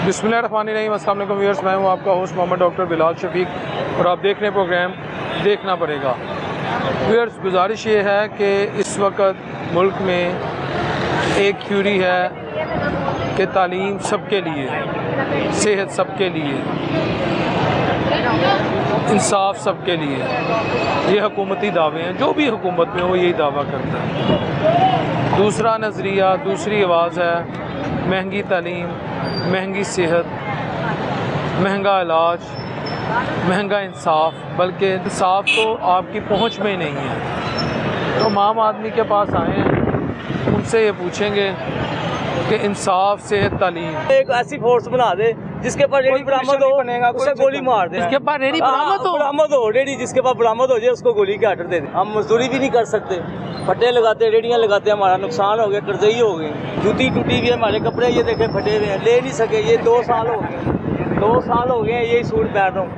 बिस्मिल्लाहिर्रहमानिर्रहीम। अस्सलाम वालेकुम व्यूअर्स, मैं हूं आपका होस्ट मोहम्मद डॉक्टर बिलाल शफीक और आप देख रहे हैं प्रोग्राम देखना पड़ेगा। व्यूअर्स, गुजारिश ये है कि इस वक्त मुल्क में एक थ्योरी है कि तालीम सबके लिए, सेहत सबके लिए, इंसाफ सबके लिए। ये हुकूमती दावे हैं, जो भी हुकूमत में वो यही दावा करता है। दूसरा नज़रिया, दूसरी आवाज़ है महंगी तालीम, महंगी सेहत, महंगा इलाज, महंगा इंसाफ। बल्कि इंसाफ तो आपकी पहुंच में ही नहीं है। तो आम आदमी के पास आए हैं, उनसे ये पूछेंगे कि इंसाफ, सेहत, तालीम। एक ऐसी फोर्स बना दे जिसके पास रेडी बरामद हो, उसे गोली मार दे। जिसके पास रेडी बरामद हो रेडी, जिसके पास बरामद हो जाए उसको गोली के आर्डर दे दे। हम मजदूरी भी नहीं कर सकते, फटे लगाते, रेडियाँ लगाते, हमारा नुकसान हो गया, कर्जई हो गई, जूती टूटी हुई है, हमारे कपड़े ये देखे फटे हुए हैं, ले नहीं सके। ये 2 साल हो गए, 2 साल हो गए यही सूट पहन रहा हूँ।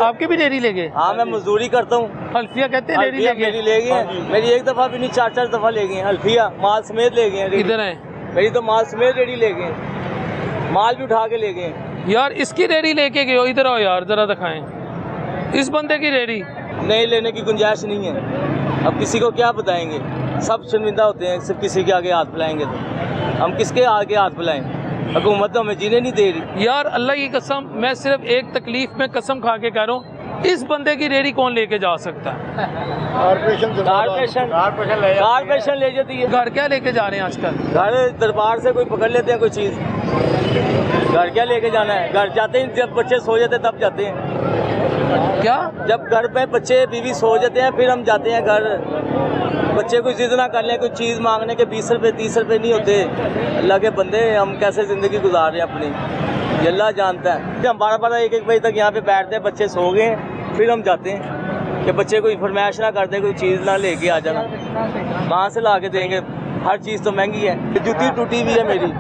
आपके भी रेडी ले गए? हाँ, मैं मजदूरी करता हूँ। हल्फिया कहते हैं रेडी ले गए, मेरी एक दफ़ा भी नहीं, 4 दफ़ा ले गए हल्फिया, माल समेत ले गए। किधर है? मेरी तो माल समेत रेडी ले गए, माल भी उठा के ले गए। यार इसकी रेडी लेके गए हो, इधर आओ यार जरा दिखाएं इस बंदे की रेडी। नहीं लेने की गुंजाइश नहीं है। अब किसी को क्या बताएंगे, सब शर्मिंदा होते हैं, सिर्फ किसी के आगे हाथ फैलाएंगे तो हम किसके आगे हाथ फैलाएं? हुकूमत तो हमें जीने नहीं दे रही। यार अल्लाह की कसम, मैं सिर्फ एक तकलीफ में कसम खा के कह रहा हूँ, इस बंदे की रेडी कौन लेके जा सकता है? कारपोरेशन ले जाती है। घर क्या लेके जा रहे हैं आजकल? घर दरबार से कोई पकड़ लेते हैं कोई चीज़। घर क्या लेके जाना है? घर जाते हैं जब बच्चे सो जाते तब जाते हैं। क्या? जब घर पे बच्चे बीवी सो जाते हैं फिर हम जाते हैं घर। बच्चे कोई जिद ना कर लें, कोई चीज़ मांगने के 20 रुपये 30 रुपये नहीं होते। अल्लाह के बंदे, हम कैसे ज़िंदगी गुजार रहे हैं अपनी, ये अल्लाह जानता है। हम 12-12 1-1 बजे तक यहाँ पे बैठते हैं, बच्चे सो गए फिर हम जाते हैं कि बच्चे कोई फरमाइश ना करते, कोई चीज़ ना लेके आ जाना। कहाँ से ला के देंगे? हर चीज़ तो महंगी है। जूती टूटी हुई है मेरी,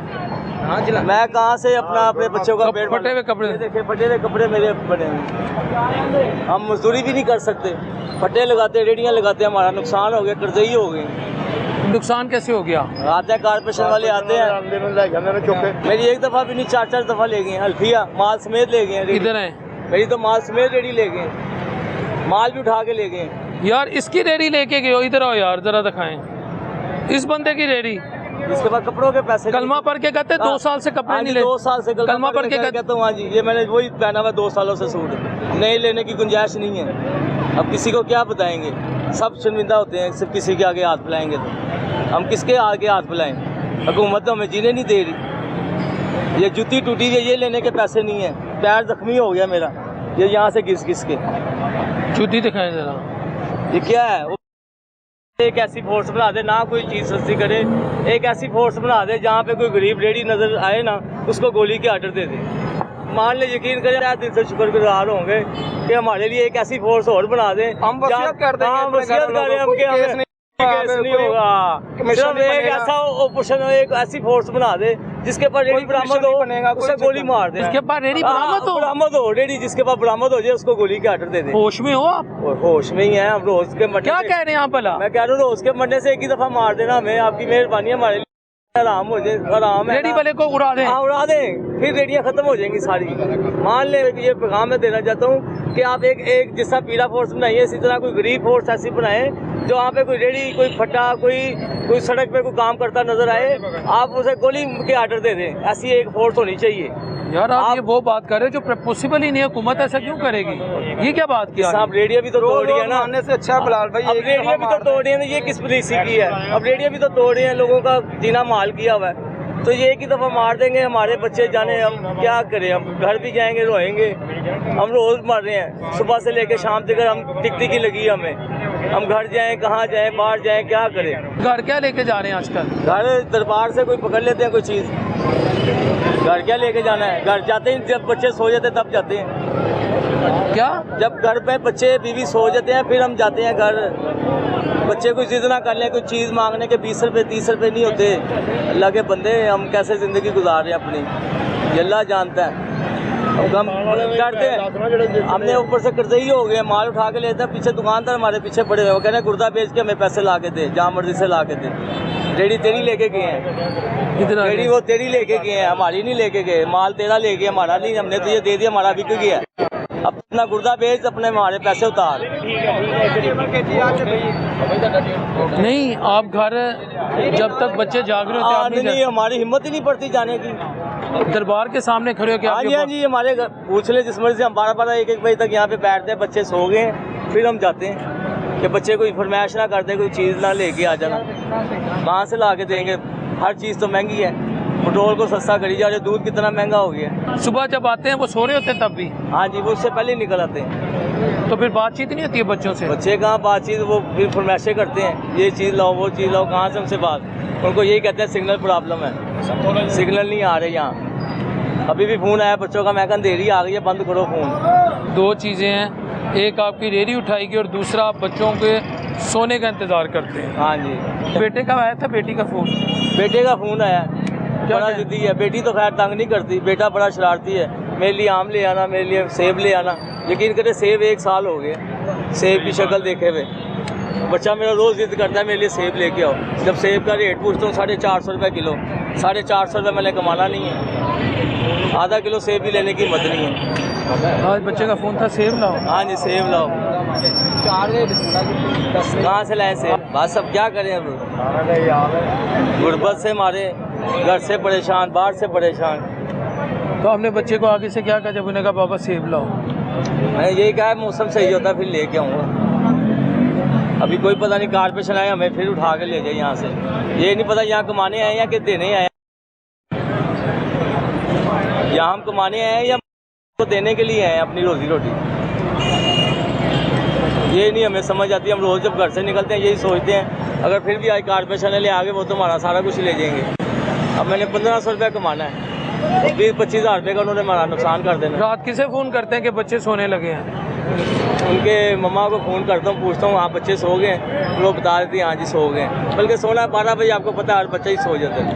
मैं कहाँ से अपने बच्चों का पेट? फटे हुए कपड़े देखे, फटे हुए कपड़े मेरे बने हुए। हम मजदूरी भी नहीं कर सकते, फटे लगाते, रेडियाँ लगाते, हमारा नुकसान हो गया, कर्जई हो गई। नुकसान कैसे हो गया? आते हैं कारपोरेशन वाले, आते हैं। मेरी एक दफ़ा भी नहीं, 4 दफ़ा ले गए हल्फिया, माल समेत ले गए। किधर है? मेरी तो माल समेत रेडी ले गए, माल भी उठा के ले गए। यार इसकी रेडी लेके गए हो, इधर आओ यार जरा दिखाएं इस बंदे की रेडी। इसके बाद कपड़ों के पैसे कलमा पढ़ के कहते 2 साल से कपड़े नहीं ले। 2 साल से कलमा पढ़ के कहता हूँ। हाँ जी, ये मैंने वही पहना हुआ 2 सालों से सूट। नहीं लेने की गुंजाइश नहीं है। अब किसी को क्या बताएंगे, सब शर्मिंदा होते हैं, सिर्फ किसी के आगे हाथ फैलाएंगे तो हम किसके आगे हाथ फैलाएं? हुकूमत तो हमें जीने नहीं दे रही। ये जूती टूटी हुई है, ये लेने के पैसे नहीं है। पैर जख्मी हो गया मेरा, ये यहाँ से घिस घिस के। जूती दिखाएं जरा, ये क्या है? एक ऐसी फोर्स बना दे, ना कोई चीज़ सस्ती करे, एक ऐसी फोर्स बना दे जहाँ पे कोई गरीब रेडी नजर आए ना, उसको गोली के आर्डर दे दे। मान ले, यकीन करें, आज दिल से शुक्रगुजार होंगे कि हमारे लिए एक ऐसी फोर्स और बना दे। हम वसीयत कर देंगे, वसीयत करें हम कि हमें केस नहीं होगा। सिर्फ एक ऐसा ऑपरेशन, एक ऐसी फोर्स बना दे जिसके पास रेडी बरामद हो, उसे गोली मार दे। जिसके पास रेडी बरामद हो रेडी, जिसके पास बरामद हो जाए उसको गोली के आर्डर दे दे। होश में हो आप? होश में ही है हम। रोज के मरने, क्या कह रहे हैं आप भला? मैं कह रहा हूँ रोज के मरने से एक ही दफा मार देना हमें, आपकी मेहरबानी है, हमारे लिए आराम हो जाए। आराम है, रेडी वाले को उड़ा दें। हाँ, उड़ा दें, फिर रेडियाँ खत्म हो जाएंगी सारी। मान ले, ये पैगाम मैं देना चाहता हूँ कि आप एक जिस पीला फोर्स बनाइए, इसी तरह कोई गरीब फोर्स ऐसी बनाए जो वहाँ पे कोई रेडी, कोई फटा, कोई सड़क पे कोई काम करता नजर आए, आप उसे गोली के आर्डर दे दें। ऐसी एक फोर्स होनी चाहिए। यार आप ये वो बात कर रहे हो जो पॉसिबल ही नहीं है। हुकूमत ऐसा क्यों करेगी? ये क्या बात की? आप रेडियो भी तो तोड़ है ना, से अच्छा बिलाल भाई। अब रेडियो भी तो तोड़े हैं, ये किस पॉलिसी की है? अब रेडियो भी तो तोड़े हैं, लोगों का जीना माल किया हुआ है, तो ये एक ही दफ़ा मार देंगे। हमारे बच्चे जाने, हम क्या करें? हम घर भी जाएंगे, रोएंगे। हम रोज़ मर रहे हैं, सुबह से लेकर शाम तक हम टिकटिकी लगी हमें। हम घर जाएं, कहाँ जाएं, बाहर जाएं, क्या करें? घर क्या लेके जा रहे हैं आजकल? घर दरबार से कोई पकड़ लेते हैं कोई चीज़। घर क्या लेके जाना है? घर जाते हैं जब बच्चे सो जाते तब जाते हैं। क्या? जब घर पे बच्चे बीवी सो जाते हैं फिर हम जाते हैं घर। बच्चे कोई जिद ना कर लें, कोई चीज़ मांगने के 20 रुपये 30 रुपये नहीं होते। अल्लाह के बंदे, हम कैसे ज़िंदगी गुजार रहे हैं अपनी, ये अल्लाह जानता है। हम डरते हैं, हमने ऊपर से कर्जे ही हो गए, माल उठा के लेते हैं, पीछे दुकानदार हमारे पीछे पड़े हुए, वो कह रहे हैं गुर्दा बेच के हमें पैसे ला के दे, जहाँ मर्जी से ला के दे। रेडी तेरी लेके गए हैं, रेडी वो तेरी लेके गए हैं, हमारी नहीं लेके गए, माल तेरा ले गए, हमारा नहीं, हमने तो ये दे दिया, हमारा बिक गया, अपना गुर्दा बेच, अपने हमारे पैसे उतार। नहीं, आप घर जब तक बच्चे जाग रहे होते आप नहीं, हमारी हिम्मत ही नहीं पड़ती जाने की। दरबार के सामने खड़े हो के हाँ जी, हाँ जी, हमारे घर पूछ ले जिस मर्जी से, हम 12-12 1-1 बजे तक यहाँ पे बैठते हैं, बच्चे सो गए, फिर हम जाते हैं कि बच्चे कोई फरमाइश ना करते, कोई चीज़ ना लेके आ जाना, कहाँ से ला के देंगे, हर चीज़ तो महंगी है, पेट्रोल को सस्ता करी जा रहे, दूध कितना महंगा हो गया। सुबह जब आते हैं वो सो रहे होते हैं तब भी? हाँ जी, वो उससे पहले निकल आते हैं। तो फिर बातचीत नहीं होती है बच्चों से? बच्चे कहाँ बातचीत, वो फिर फरमाइशें करते हैं, ये चीज़ लाओ, वो चीज़ लाओ, कहाँ से हमसे बात, उनको यही कहते हैं सिग्नल प्रॉब्लम है, सिग्नल नहीं आ रहे यहाँ। अभी भी फ़ोन आया बच्चों का, मैं कहा अंधेरी आ गई है, बंद करो फ़ोन। दो चीज़ें हैं, एक आपकी रेडी उठाएगी और दूसरा आप बच्चों के सोने का इंतज़ार करते हैं। हाँ जी। बेटे का आया था, बेटी का फ़ोन? बेटे का फ़ोन आया, बड़ा जिद्दी है, बेटी तो खैर तंग नहीं करती, बेटा बड़ा शरारती है, मेरे लिए आम ले आना, मेरे लिए सेब ले आना, यकीन करे सेब 1 साल हो गए सेब की शक्ल देखे हुए। बच्चा मेरा रोज़ जिद करता है मेरे लिए सेब लेके आओ, जब सेब का रेट पूछता हूँ 450 रुपये किलो, 450 रुपये मैंने कमाना नहीं है, आधा किलो सेब भी लेने की हिम्मत नहीं है। आज बच्चे का फ़ोन था सेब लाओ? हाँ जी, सेब लाओ। कहाँ से लाए सेब? बस अब क्या करें, अब गुर्बत से मारे, घर से परेशान, बाहर से परेशान। तो हमने बच्चे को आगे से क्या कहा जब उन्हें कहा बाबा सेब लाओ? मैंने यही कहा मौसम सही होता फिर लेके आऊँगा, अभी कोई पता नहीं कारपोरेशन आए हमें फिर उठा के ले जाए यहाँ से, ये नहीं पता यहाँ कमाने आए या कि देने आए, यहाँ हम कमाने आए या तो देने के लिए आए अपनी रोजी रोटी, ये नहीं हमें समझ आती। हम रोज़ जब घर से निकलते हैं यही सोचते हैं अगर फिर भी आज कारपोरेशन ले आगे वो तो हमारा सारा कुछ ले जाएंगे। अब मैंने 1500 रुपये कमाना है, 20-25 हज़ार रुपये का उन्होंने हमारा नुकसान कर देना। रात किसे फ़ोन करते हैं कि बच्चे सोने लगे हैं? उनके मम्मा को फ़ोन करता हूँ, पूछता हूँ हाँ बच्चे सो गए, वो बता देती हाँ जी सो गए, बल्कि सोना 12 बजे, आपको पता है हर बच्चा ही सो जाता है,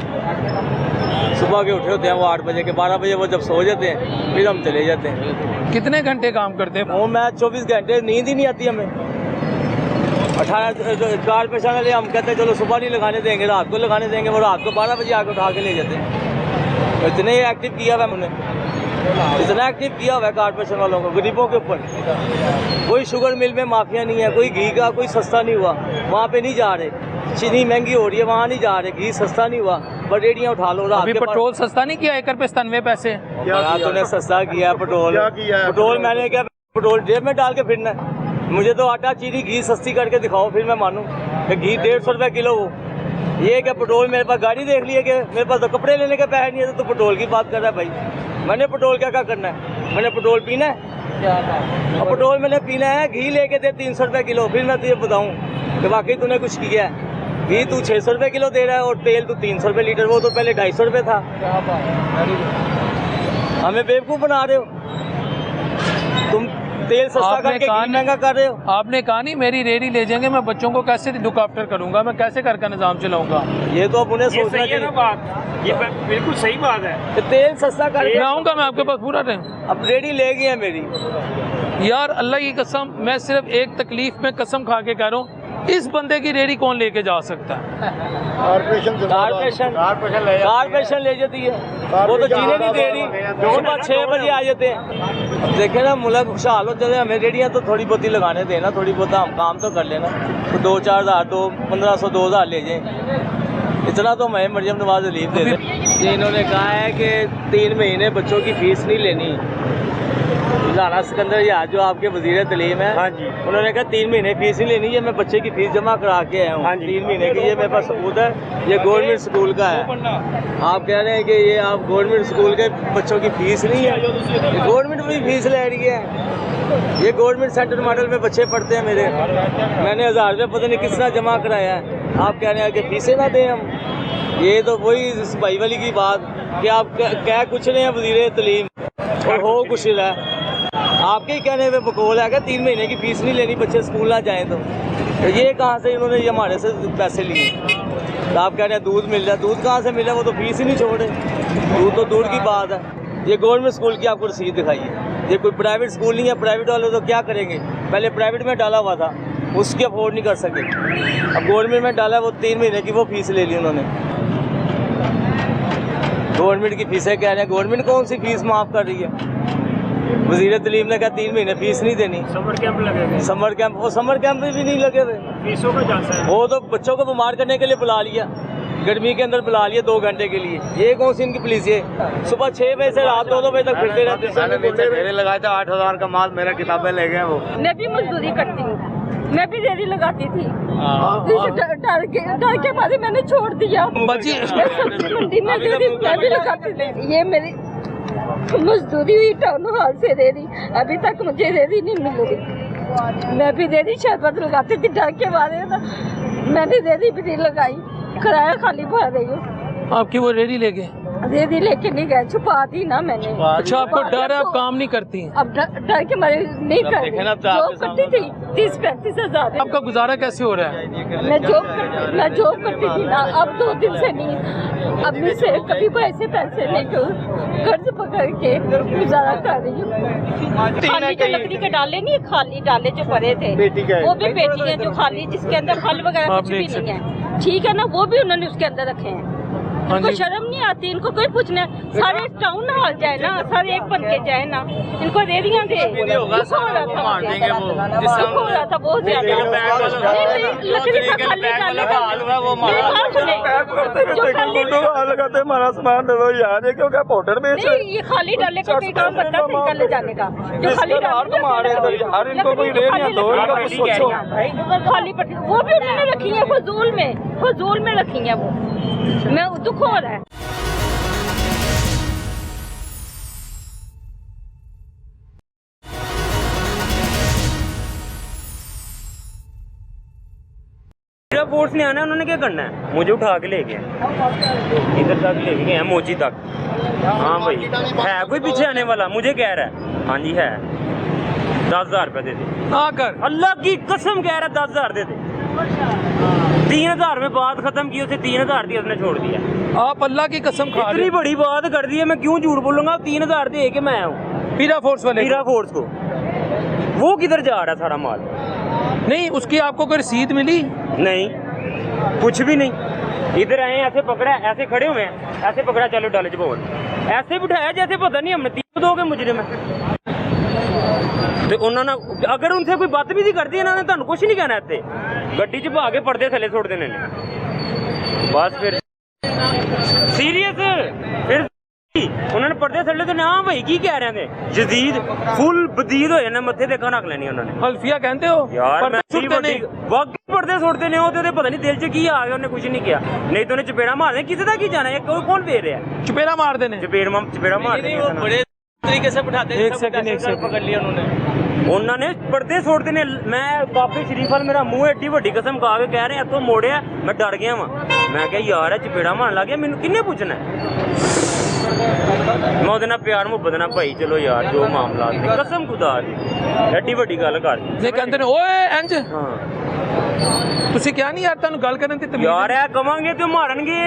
सुबह के उठे होते हैं वो 8 बजे के, 12 बजे वो जब सो जाते हैं फिर हम चले जाते हैं। कितने घंटे काम करते हैं? वो मैं 24 घंटे, नींद ही नहीं आती हमें। 18 कारपोरेशन वाले हम कहते हैं चलो सुबह नहीं लगाने देंगे, रात को लगाने देंगे, वो रात को 12 बजे आके उठा के ले जाते हैं। इतने एक्टिव किया हुआ है हमने, इतना एक्टिव किया हुआ है कारपोरेशन वालों को गरीबों के ऊपर। कोई शुगर मिल में माफिया नहीं है, कोई घी का कोई सस्ता नहीं हुआ, वहाँ पे नहीं जा रहे, चीनी महंगी हो रही है वहाँ नहीं जा रहे, घी सस्ता नहीं हुआ, बरेडियाँ उठा लो। अभी पेट्रोल सस्ता नहीं किया, 1 रुपये 97 पैसे तूने सस्ता किया है पेट्रोल? पेट्रोल मैंने क्या पेट्रोल जेब में डाल के फिरना है? मुझे तो आटा चीनी घी सस्ती करके दिखाओ फिर मैं मानूँ कि घी 150 रुपये किलो हो। ये क्या पेट्रोल, मेरे पास गाड़ी देख ली है कि मेरे पास तो कपड़े लेने के पैसे नहीं है, तो पेट्रोल की बात कर रहा है भाई। मैंने पेट्रोल क्या करना है, मैंने पेट्रोल पीना है, और पेट्रोल मैंने पीना है, घी लेके दे 300 रुपये किलो, फिर मैं तुझे बताऊँ कि वाकई तूने कुछ किया है। घी तू 600 रुपये किलो दे रहा है और तेल तू 300 रुपये लीटर, वो तो पहले 250 रुपये था। हमें बेवकूफ़ बना रहे हो तुम, तेल सस्ता करके घी महंगा कर रहे हो। आपने कहा नहीं मेरी रेडी ले जाएंगे, मैं बच्चों को कैसे लुक आफ्टर करूंगा, मैं कैसे घर का निजाम चलाऊंगा? ये तो अब उन्हें सोचना चाहिए। ये बिल्कुल सही बात है। तेल सस्ता कर आऊंगा मैं आपके पास पूरा टाइम। अब रेडी ले गई है मेरी। यार अल्लाह की कसम, मैं सिर्फ एक तकलीफ में कसम खा के कह रहा हूँ, इस बंदे की रेडी कौन लेके जा सकता है? कारपोरेशन ले जाती है, वो तो जीने नहीं दे रही, सुबह 6 बजे आ जाते हैं। देखे ना मुल्क खुशहाल हो चले, हमें रेडियाँ तो थोड़ी बहुत ही लगाने देना, थोड़ी बहुत हम काम तो कर लेना, तो 2-4 हज़ार, 1500, 2000 ले जाएं, इतना तो मैं मरियम नवाज रिलीफ दे दें। इन्होंने कहा है कि 3 महीने बच्चों की फीस नहीं लेनी। राना सिकंदर यार जो आपके वजीर तलीम है, हाँ जी, उन्होंने कहा 3 महीने फीस ही लेनी है, मैं बच्चे की फीस जमा करा के आया हूँ। हाँ जी। 3 महीने की, ये मेरे पास सबूत है, ये गवर्नमेंट स्कूल का है। आप कह रहे हैं कि ये आप गवर्नमेंट स्कूल के बच्चों की फीस नहीं है, गवर्नमेंट भी फीस ले रही है। ये गवर्नमेंट सेंटर मॉडल में बच्चे पढ़ते हैं मेरे, मैंने 1000 रुपये पता नहीं किस तरह जमा कराया है, आप कह रहे हैं कि फीसें ना दें हम। ये तो वही भाई वाली की बात कि आप कह कुछ नहीं है वजीर तलीम और हो कुछ रहा है। आपके ही कहने पे बकौल है कि 3 महीने की फीस नहीं लेनी, बच्चे स्कूल ना जाएं तो ये कहाँ से इन्होंने ये हमारे से पैसे लिए? तो आप कह रहे हैं दूध मिल रहा है, दूध कहाँ से मिला, वो तो फीस ही नहीं छोड़े, दूध तो दूर की बात है। ये गवर्नमेंट स्कूल की आपको रसीद दिखाइए। ये कोई प्राइवेट स्कूल नहीं है, प्राइवेट वाले तो क्या करेंगे, पहले प्राइवेट में डाला हुआ था, उसकी अफोर्ड नहीं कर सके, अब गवर्नमेंट में डाला, वो 3 महीने की वो फीस ले ली उन्होंने। गवर्नमेंट की फीसें कह रहे हैं, गवर्नमेंट कौन सी फीस माफ़ कर रही है? वज़ीर तलीम ने कहा 3 महीने फीस नहीं देनी। समर कैंप लगे हुए, समर कैंप, वो समर कैंप में भी नहीं लगे हुए, फीसों का जांचा है। वो तो बच्चों को बीमार करने के लिए बुला लिया, गर्मी के अंदर बुला लिया 2 घंटे के लिए। ये कौन सी इनकी पुलिस है? सुबह 6 बजे से रात 2 बजे तक फिरते रहते हैं। मेरे लगाया था 8,000 का माल, मेरा किताबें ले गए वो। मैं भी मजदूरी करती हूँ, मैं भी रेडी लगाती थी, डर के बाद मैंने छोड़ दिया। मैं सब्जी मंडी में रेडी मैं भी लगाती थी। ये मेरी मजदूरी हुई टाउन हॉल से रेडी, अभी तक मुझे रेडी नहीं मिल रही। मैं भी रेडी शरबत लगाती थी, डर के बारे में मैंने रेडी भी नहीं लगाई, किराया खाली भर रही हूँ। आपकी वो रेडी ले गए? रेडी लेके नहीं गए, छुपा दी ना मैंने। अच्छा, आपको डर है, आप काम नहीं करती? अब डर के मारे नहीं करती, जॉब करती थी 30-35 हजार। आपका गुजारा कैसे हो रहा है? मैं जॉब करती थी ना, अब 2 दिन से नहीं, अम्मी से कभी पैसे लेकर कर्ज पकड़ के गुजारा कर रही हूँ। खाली जो लकड़ी के डाले नहीं, खाली डाले जो पड़े थे, वो भी बेटी है जो खाली, जिसके अंदर फल वगैरह कुछ भी नहीं है, ठीक है ना, वो भी उन्होंने उसके अंदर रखे हैं। इनको शर्म नहीं आती, इनको कोई पूछना, सारे टाउन हॉल जाए ना, सारे एक बन के जाए ना, इनको रेडियां दे। दुख हो रहा था बहुत ज्यादा, लकड़ी का खाली डालने का लगाते हमारा सामान दे दो यार, ये क्यों क्या पाउडर में नहीं, ये खाली डाले का कोई काम करता है इनका ले जाने का, जो खाली यार इनको कोई रेडियां दो, इनका कुछ सोचो। खाली वो भी उन्होंने रखी है फजूल में रखी है वो, मैं दुख हो रहा है। फोर्स ने आना है, उन्होंने क्या करना है? मुझे उठा के ले गए, इधर तक ले गए हैं, मोची तक। हाँ भाई, है कोई पीछे आने वाला? मुझे कह रहा है हाँ जी है, 10,000 रुपये दे दे। आकर अल्लाह की कसम कह रहा है 10,000 दे दे। 3,000 में बात खत्म की, उसे 3,000 दिया, उसने छोड़ दिया। आप अल्लाह की कसम खा रहे इतनी बड़ी बात कर दी है, मैं क्यों झूठ बोलूंगा? 3,000 दे के मैं हूँ पीरा फोर्स वाले? पीरा फोर्स को। वो किधर जा रहा है सारा माल? नहीं, उसकी आपको कोई रसीद मिली? नहीं, कुछ भी नहीं। इधर आए, ऐसे पकड़ा, ऐसे खड़े हुए हैं, ऐसे पकड़ा, चलो डाले भवन, ऐसे बिठाया जैसे पता नहीं हमने 3 दोगे मुजरिम है। तो उन्होंने अगर उनसे कोई बदतमीजी कर दी, इन्होंने तुहानू कुछ नहीं कहना, इतने गड्डी च भागे पर्दे थले सुट देने ने, बस फिर सीरियस। फिर उन्होंने पर्दे थले तो ना भाई की कह रहे थे, जदीद फुल बदीद हो जाना, मत्थे देखा रख लेनी उन्होंने। हल्फिया कहते हो यार, पर्दे सुटते नहीं? वाकई पर्दे सुटते नहीं होते, पता नहीं दिल च की आ गया, उन्हें कुछ नहीं किया, नहीं तो उन्हें चपेड़ा मारने, किसी का की जाना है, कौन दे रहा है चपेड़ा मार देने? चपेड़ा मार देने बड़े तरीके से बिठाते हैं, एक सेकंड पकड़ लिया उन्होंने पर्दे छोड़ देने। मैं काफी शरीफ मेरा मुंह एडी वड्डी कसम खा के कह रहे हैं, तो मोड़िया, मैं डर गया वहां, मैं क्या यार चपेड़ा मारन लग गया, मैनू किन्ने पूछना है? मैं ਉਹਦੇ ਨਾਲ प्यार मुहब्बत ना भाई, चलो यार जो मामला ने कसम खुदा दी एडी वड्डी गल कर ये कहते ने ओए इंज हाँ ਤੁਸੀਂ ਕਿਹਾ ਨਹੀਂ ਯਾਰ, ਤੁਹਾਨੂੰ ਗੱਲ ਕਰਨ ਦੀ ਤਮੀਜ਼ यार ਇਹ ਕਵਾਂਗੇ ਤੇ ਮਾਰਨਗੇ,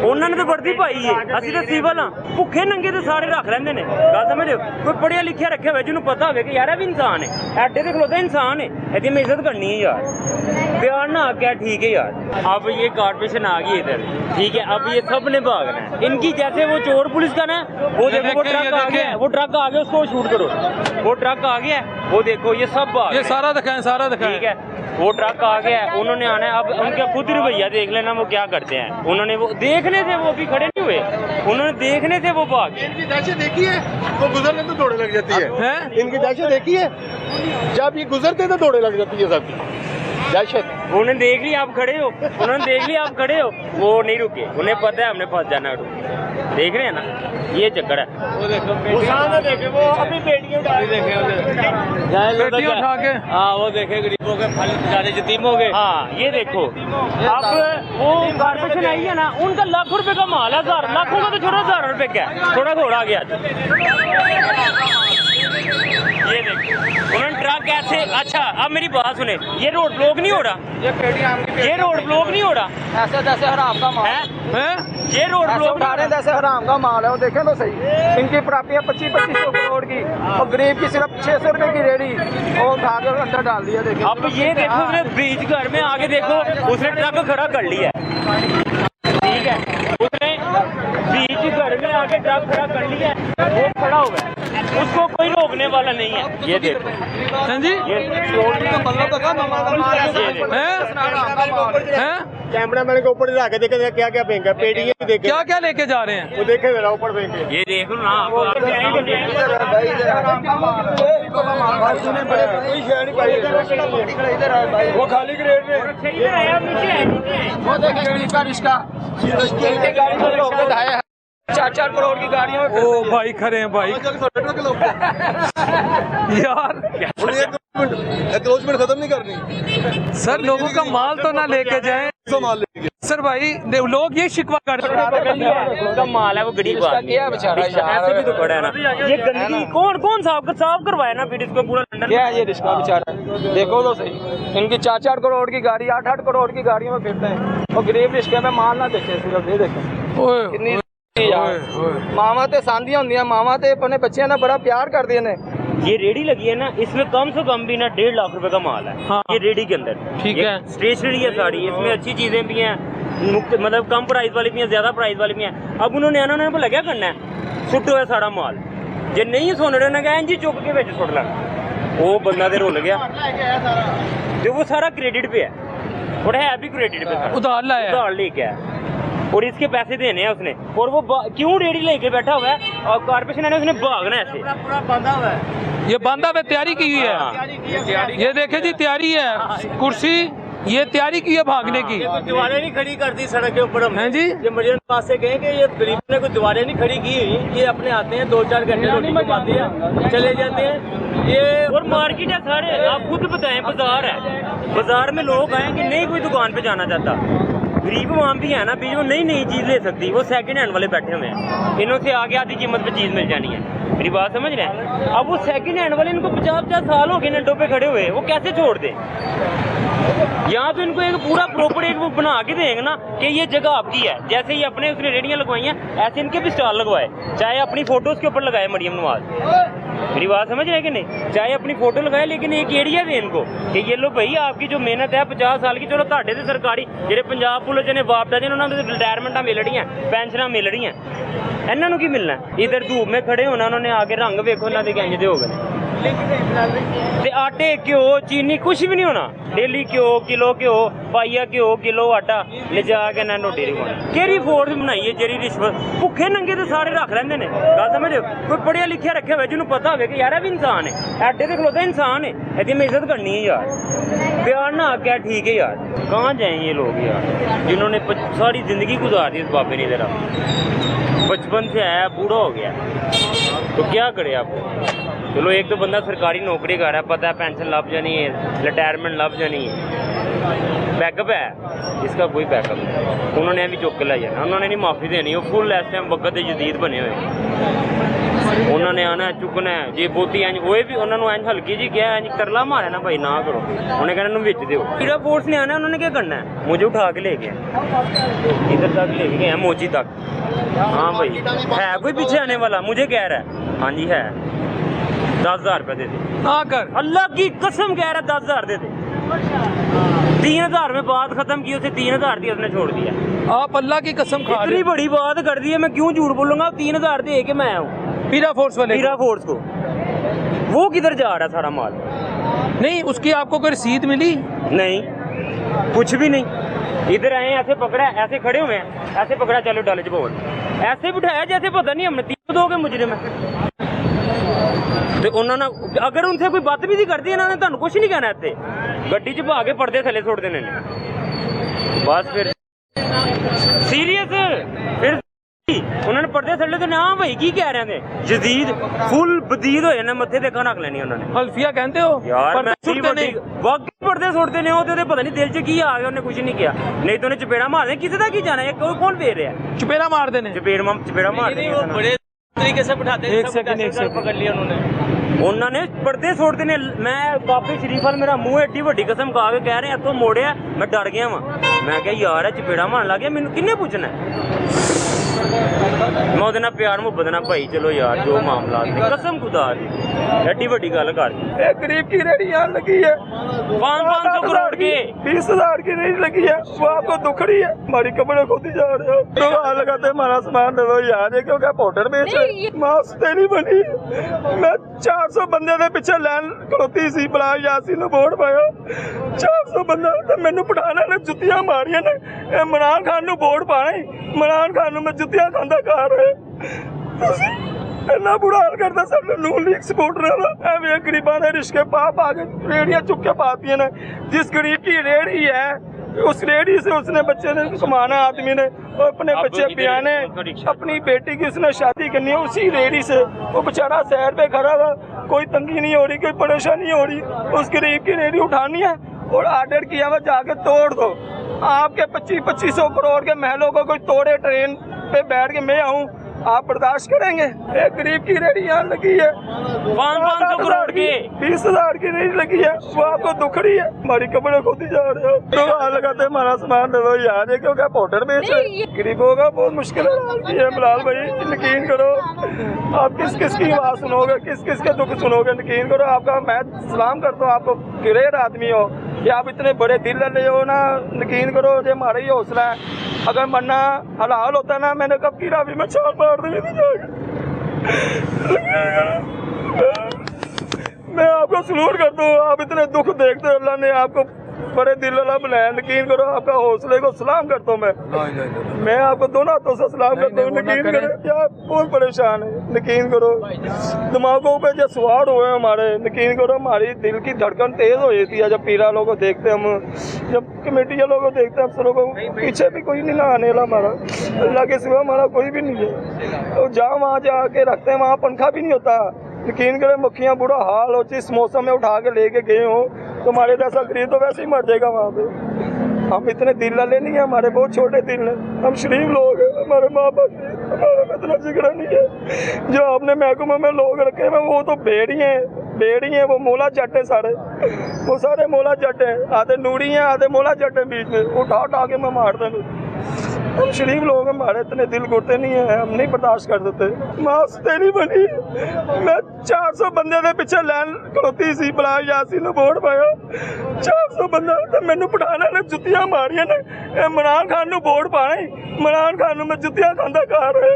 ਉਹਨਾਂ ਨੇ ਤਾਂ ਵਰਦੀ ਪਾਈ ਏ, ਅਸੀਂ ਤਾਂ ਸਿਵਲ ਆ, ਭੁੱਖੇ ਨੰਗੇ ਤੇ ਸਾਰੇ ਰੱਖ ਲੈਂਦੇ ਨੇ। ਗੱਲ ਸਮਝੋ, ਕੋਈ ਪੜਿਆ ਲਿਖਿਆ ਰੱਖਿਆ ਹੋਵੇ ਜਿਹਨੂੰ ਪਤਾ ਹੋਵੇ ਕਿ ਯਾਰ ਇਹ ਵੀ ਇਨਸਾਨ ਹੈ, ਐਡੇ ਤੇ ਖਲੋਤਾ ਇਨਸਾਨ है, ਇਹਦੀ मैं इज्जत करनी है यार, प्यार ना आ गया, ठीक है यार। अब ये कॉर्पोरेशन आ गई इधर, ठीक है, अब ये सब ने भागना है इनकी, जैसे वो चोर पुलिस का ना, वो देखो वो ट्रक आ गया, वो ट्रक आ गया, उसको शूट करो, वो ट्रक आ गया, वो देखो ये सब भाग, ये सारा दिखाएं, सारा दिखाएं। ठीक है, वो ट्रक आ गया, उन्होंने आना है, अब उनका खुद रवैया देख लेना वो क्या करते हैं। उन्होंने वो देखने से वो भी खड़े नहीं हुए, उन्होंने देखने से वो भाग गए। इनकी दहशत देखी है, वो गुजरने तो दौड़े लग जाती है। इनकी दहशत देखी है, जब ये गुजरते तो दौड़े लग जाती है सबकी दहशत। उन्होंने देख लिया आप खड़े हो, उन्होंने देख लिया आप खड़े हो, वो नहीं रुके, उन्हें पता है हमने फंस जाना, देख रहे हैं ना, ये चक्कर है। वो देखो देखे वो अपनी बेटियां उठा बेटियां उठा के, हाँ वो देखे गरीबों के फल बेचारे यतीम हो गए। हाँ ये देखो, अब वो कॉर्पोरेशन आई है ना, उनका लाखों रुपए का माल है, लाखों का तो छोटा 1,000 रुपए का है, थोड़ा घोड़ा गया। ये देखो उन्होंने ट्रक ऐसे, अच्छा अब मेरी बात सुने, ये रोड ब्लॉक नहीं हो रहा, ये रोड ब्लॉक नहीं हो रहा, ऐसे जैसे हराम का माल हैं? ये रोड ब्लॉक उठा रहे हैं जैसे हराम का माल है। वो देखें तो सही, इनकी प्राप्तियां 25-25 करोड़ की और गरीब की सिर्फ 600 रुपए की रेडी और उठा कर अंदर डाल दिया। देखें अब ये देखो उसने बीच घर में आगे देखो उसने ट्रक खड़ा कर लिया है, ठीक है, उसने बीच घर में आगे ट्रक खड़ा कर लिया है, वो खड़ा हुआ है, उसको कोई रोकने वाला नहीं है। ये देखो हाँ जी, हैं? कैमरा मैन के ऊपर ला के देखे क्या क्या फेंका, पेटियां भी देखे, क्या क्या लेके जा रहे हैं? वो देखे जरा ऊपर फेंके। ये देख लो ना आप वो खाली ग्रेड में वो देखें रिश्का 4-4 करोड़ की गाड़ियों में ओ भाई खड़े हैं भाई यार, एंक्रोचमेंट खत्म नहीं करनी सर लोगों का माल तो ना लेके जाएं तो माल लेंगे। सर भाई, लोग ये शिकवा करते हैं। उसका माल है वो गरीब आदमी ऐसे भी तो खड़ा है ना, ये गंदगी कौन साफ करवाया ना फिर इसको पूरा लंदन क्या है ये रिश्का बेचारा, देखो तो सही, इनकी 4-4 करोड़ की गाड़ी 8-8 करोड़ की गाड़ियों में फिरते हैं और गरीब रिश्के में माल ना देखे, सिर्फ ये देखें ओए, कितनी ओए, ओए। मावा ते सांदियां होंदियां, मावा ते अपने बच्चों ने बड़ा प्यार कर दिए ने। ये रेडी लगी है ना, इसमें कम से कम भी ना 1.5 लाख रुपए का माल है। हाँ। ये रेडी के अंदर ठीक ये है। स्टेशनरी है सारी, इसमें अच्छी चीजें भी हैं, मुक्त मतलब कम प्राइस वाली भी हैं, ज्यादा प्राइस वाली भी हैं। अब उन्होंने आना उन्होंने बोला क्या करना है, सुट्टो है सारा माल, जे नहीं सुन रहे ना इंजी चुक के बेच सुट लेना। वो बंदा तो रुल गया, जो वो सारा क्रेडिट पे है और है भी क्रेडिट पे सारा, उधार लाया है। उधार लेके है और इसके पैसे देने हैं उसने, और वो क्यों रेडी लेके बैठा हुआ है और कारपोरेशन ने उसने भागना है ऐसे, पूरा बांधा हुआ है, ये बांधा पे तैयारी की हुई है, ये देखे जी तैयारी है, कुर्सी ये तैयारी की है भागने की। दीवारें नहीं खड़ी कर दी सड़क के ऊपर हैं जी, ये मरीजन पास से कहें कि ये गरीब ने कोई दीवारें नहीं खड़ी की हुई, ये अपने आते हैं 2-4 घंटे रोटी कमाते हैं चले जाते हैं। ये और मार्केट है सारे, आप खुद बताएं, बाजार है, बाजार में लोग आएंगे नहीं कोई दुकान पे जाना चाहता, गरीब वहाँ भी है ना बीच में नई चीज ले सकती, वो सेकंड हैंड वाले बैठे हुए हैं, इन्हों से आगे आधी कीमत पे चीज मिल जानी है। मेरी बात समझ रहे हैं? अब वो सेकंड हैंड वाले, इनको 50-50 साल हो गए नड्डों पे खड़े हुए, वो कैसे छोड़ दे? यहाँ तो इनको एक पूरा प्रॉपर एक वो बना के देंगे ना कि ये जगह आपकी है, जैसे ही अपने उसने रेडियां लगवाई हैं ऐसे इनके भी स्टॉल लगवाए, चाहे अपनी फोटो उसके ऊपर लगाए मरियम नवाज, मेरी बात समझ रहे हैं कि नहीं, चाहे अपनी फोटो लगाए, लेकिन एक एरिया दे इनको कि ये लो भाई आपकी जो मेहनत है 50 साल की, चलो ਤੁਹਾਡੇ ਤੇ ਸਰਕਾਰੀ ਜਿਹੜੇ ਪੰਜਾਬ ਪੁਲਿਸ ਨੇ ਵਾਪਦਾ ਜਿਹਨਾਂ ਉਹਨਾਂ ਨੂੰ ਰਿਟਾਇਰਮੈਂਟਾਂ ਮਿਲ ਰਹੀਆਂ, ਪੈਨਸ਼ਨਾਂ ਮਿਲ ਰਹੀਆਂ, ਇਹਨਾਂ ਨੂੰ ਕੀ ਮਿਲਣਾ? इधर धूप में खड़े होना, उन्होंने आगे रंग वेखो ना दे इंज दे हो गए, आटे घ्यो चीनी कुछ भी नहीं होना, डेली घ्यो किलो घ्यो पाइया घ्यो किलो आटा ले जाके ना रोटी रखवानी, केरी फोर्स बनाई है जेरी रिश्वत, भुखे नंगे तो सारे रख लेंगे ने, गल समझ रहे हो? कोई पढ़िया लिखिया रखे हुए जिन्होंने पता हो कि यार भी इंसान है, एडे तो खलोता इंसान है, यदि मैं इज्जत करनी है यार, प्यार ना आके ठीक है यार, कहाँ जाए ये लोग यार जिन्होंने सारी जिंदगी गुजार दी इस बाबे ने, जरा बचपन से आया बूढ़ा हो गया तो क्या करे आप? चलो एक तो बंदा सरकारी नौकरी कर रहा है, पता है पेंशन लग जानी है, रिटायरमेंट लग जानी है, बैकअप है, इसका कोई बैकअप नहीं, उन्होंने भी चुक के ला जाना, उन्होंने नहीं माफ़ी देनी, वो फुल इस टाइम वक्त के जदीद बने हुए, उन्होंने आना चुकना है, जे बोती इंज वो भी उन्होंने इंज हल्की जी क्या इंज तरला मारे ना भाई ना करो, उन्हें कहना विच दो, पीड़ा फोर्स ने आना, उन्होंने क्या करना है, मुझे उठा के ले गया इधर तक ले गए मोची तक, हाँ भाई है कोई पीछे आने वाला, मुझे कह रहा है हाँ जी है 10,000 रुपये दे दे, आकर अल्लाह की कसम कह रहा है 10,000 दे दे, 3,000 में बात खत्म की, उसे 3,000 दिया उसने छोड़ दिया, आप अल्लाह की कसम खा रहे इतनी बड़ी बात कर दी है, मैं क्यों झूठ बोलूंगा? 3,000 दे के मैं आया हूँ पीरा फोर्स वाले पीरा फोर्स को, वो किधर जा रहा है सारा माल? नहीं, उसकी आपको कोई रसीद मिली? नहीं कुछ भी नहीं, इधर आए ऐसे पकड़ा, ऐसे खड़े हुए हैं, ऐसे पकड़ा चलो डाले भवन, ऐसे बिठाया जैसे पता नहीं हमने 3 दोगे मुजरिम है, तो उन्होंने अगर उनसे कोई बदतमीजी कर दी इन्होंने तुहानू कुछ नहीं कहना, इतने गड्डी च पा के पर्दे थले सुट देने बस, फिर सीरियस फिर उन्होंने पर्दे थले तो हाँ भाई की कह रहे थे, जदीद फुल बदीद हो जाना, मत्थे देखा रख लेनी उन्होंने, हल्फिया कहते हो यार पर्दे सुटते नहीं? वाकई पर्दे सुटते नहीं होते, पता नहीं दिल च की आ गया, उन्हें कुछ नहीं किया, नहीं तो उन्हें चपेड़ा मारने, किसी का की जाना है, कौन फेर रहा है, चपेड़ा मार देने, चपेड़ा मार बड़े तरीके से बिठाते, एक सेकंड पकड़ लिया उन्होंने, उन्होंने पर्दे छोड़ते ने। मैं काफी शरीफ वाल मेरा मुंह एडी वड्डी कसम खा के कह रहे हैं तो मोड़िया, मैं डर गया वहां। मैं क्या यार है चपेड़ा मारन लग गया, मैनू किन्ने पूछना है? मैं ਉਹਦੇ ਨਾਲ प्यार मुहब्बत ना भाई चलो यार जो मामला ने कसम खुदा दी एडी वड्डी गल कर दी। एक गरीब की रेहड़ी यहाँ लगी है 500 करोड़ की 20,000 की रेहड़ी लगी है, वो आपको दुखड़ी है। हमारी कपड़े खोदी जा रहे हो तो हाथ लगाते हमारा सामान दे दो यार, ये क्यों क्या पाउडर बेच रहे? मास्ते नहीं बनी। मैं 400 बंदे के पिछे लैन खड़ोती सी बला यासी ने वोट पाया 400 बंदा तो मैनू पठाना ने जुत्तियां मारियां ने। इमरान खान नू वोट पाना, इमरान खान नू मैं जुत्तियां खांदा खा रहे। इन्ना बुरा हाल करता सब नून लीग सपोर्टर है। गरीबा ने रिश्के पा के रेहड़ियां चुक के पाती ने। जिस गरीब की रेहड़ी है उस रेहड़ी से उसने बच्चे ने कमाना, आदमी ने और अपने बच्चे पियाने, अपनी बेटी की उसने शादी करनी है उसी रेहड़ी से। वो बेचारा सैर पे खड़ा हुआ, कोई तंगी नहीं हो रही, कोई परेशानी हो रही। उस गरीब की रेहड़ी उठानी है और आर्डर किया हुआ जाके तोड़ दो। आपके 2500 करोड़ के महलों को कोई तोड़े, ट्रेन पे बैठ के मैं आऊँ, आप बर्दाश्त करेंगे? एक गरीब की रेहड़ी यहाँ लगी है 500 करोड़ की 20,000 की रेहड़ी लगी है, वो आपको दुखड़ी है। हमारी कपड़े खोदी जा रहे हो तो हाथ लगाते हमारा सामान दे दो यार, ये क्यों क्या पाउडर बेच रहे? गरीबों का बहुत मुश्किल है बिलाल भाई, यकीन करो। आप किस किस की आवाज़ सुनोगे, किस किस के दुख सुनोगे? यकीन करो। आपका मैं सलाम करता हूँ, आपको ग्रेट आदमी हो कि आप इतने बड़े दिल ले हो ना। यकीन करो जो हमारा ही हौसला है। अगर मरना हलाल होता ना, मैंने कब की रावी में छाल मार दी थी जाके। मैं आपको सलूट करता हूँ, आप इतने दुख देखते हो, अल्लाह ने आपको बड़े दिल वाला बनाया। यकीन करो आपका हौसले को सलाम करता हूँ मैं आपको दोनों हाथों से सलाम करता हूँ। यकीन करो क्या बहुत परेशान है। यकीन करो दिमागों पे जो सवार हुए हमारे, यकीन करो हमारी दिल की धड़कन तेज हो जाती है जब पीरा लोगों को देखते हम, जब कमेटी लोगों को देखते हैं, अफसरों को। पीछे भी कोई नहीं ना आने वाला हमारा, अल्लाह के सिवा हमारा कोई भी नहीं है। तो जहाँ वहाँ जाके रखते हैं वहाँ पंखा भी नहीं होता। यकीन करें मक्खियाँ बुरा हाल हो, इस मौसम में उठा के लेके गए हो तो हमारे जैसा गरीब तो वैसे ही मर जाएगा वहाँ पे। हम इतने दिल वाले नहीं है, हमारे बहुत छोटे दिल हैं, हम शरीफ लोग हैं। हमारे माँ बाप हमारा में इतना जिगरा नहीं है। जो आपने महकमे में लोग रखे हैं वो तो भेड़ी हैं, वो मोला जट है सारे, वो सारे मोला जट हैं। आधे नूड़ी हैं, आधे मोला जट हैं, बीच में उठा के मैं मार दें। हम शरीफ लोग, हमारे इतने दिल घुटते नहीं है, हम नहीं बर्दाश्त कर देते। मास्ते नहीं बनी। मैं 400 बंदे के पिछे लैन खड़ोती सी बला यासी ने वोट पाया 400 बंदा तो मैनू पठाना ने जुत्तियां मारियां ने। इमरान खान नू वोट पाना, इमरान खान नू मैं जुत्तियां खांदा खा रहे।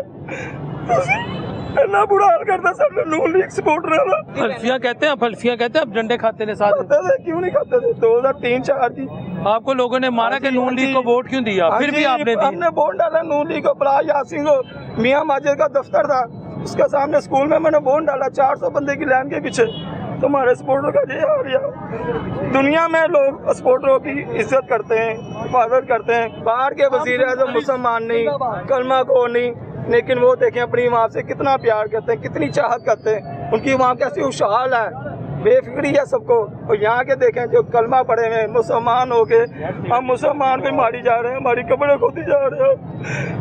इतना बुरा हाल करता सब नून लीग सपोर्टर है। फल्फियाँ कहते हैं, फल्फियाँ कहते हैं, अब डंडे खाते थे साथ में। खाते थे, क्यों नहीं खाते थे? 2003-04 की आपको लोगों ने मारा कि नून लीग को वोट क्यों दिया? फिर भी आपने दिया। हमने वोट डाला नून लीग को। बला यासीन को मियाँ माजिद का दफ्तर था, उसके सामने स्कूल में मैंने वोट डाला 400 बंदे की लाइन के पीछे। तो हमारे सपोर्टर का ये हाल यार। दुनिया में लोग सपोर्टरों की इज्जत करते हैं, हिफाजत करते हैं। बाहर के वजीर आज़म मुसलमान नहीं, कलमा को नहीं, लेकिन वो देखें अपनी माँ से कितना प्यार करते हैं, कितनी चाहत करते हैं। उनकी माँ कैसी खुशहाल है, बेफिक्री है सबको। और यहाँ के देखें जो कलमा पड़े हुए मुसलमान हो गए, हम मुसलमान भी मारी जा रहे हैं, हमारी कब्रें खोदी जा रहे हैं।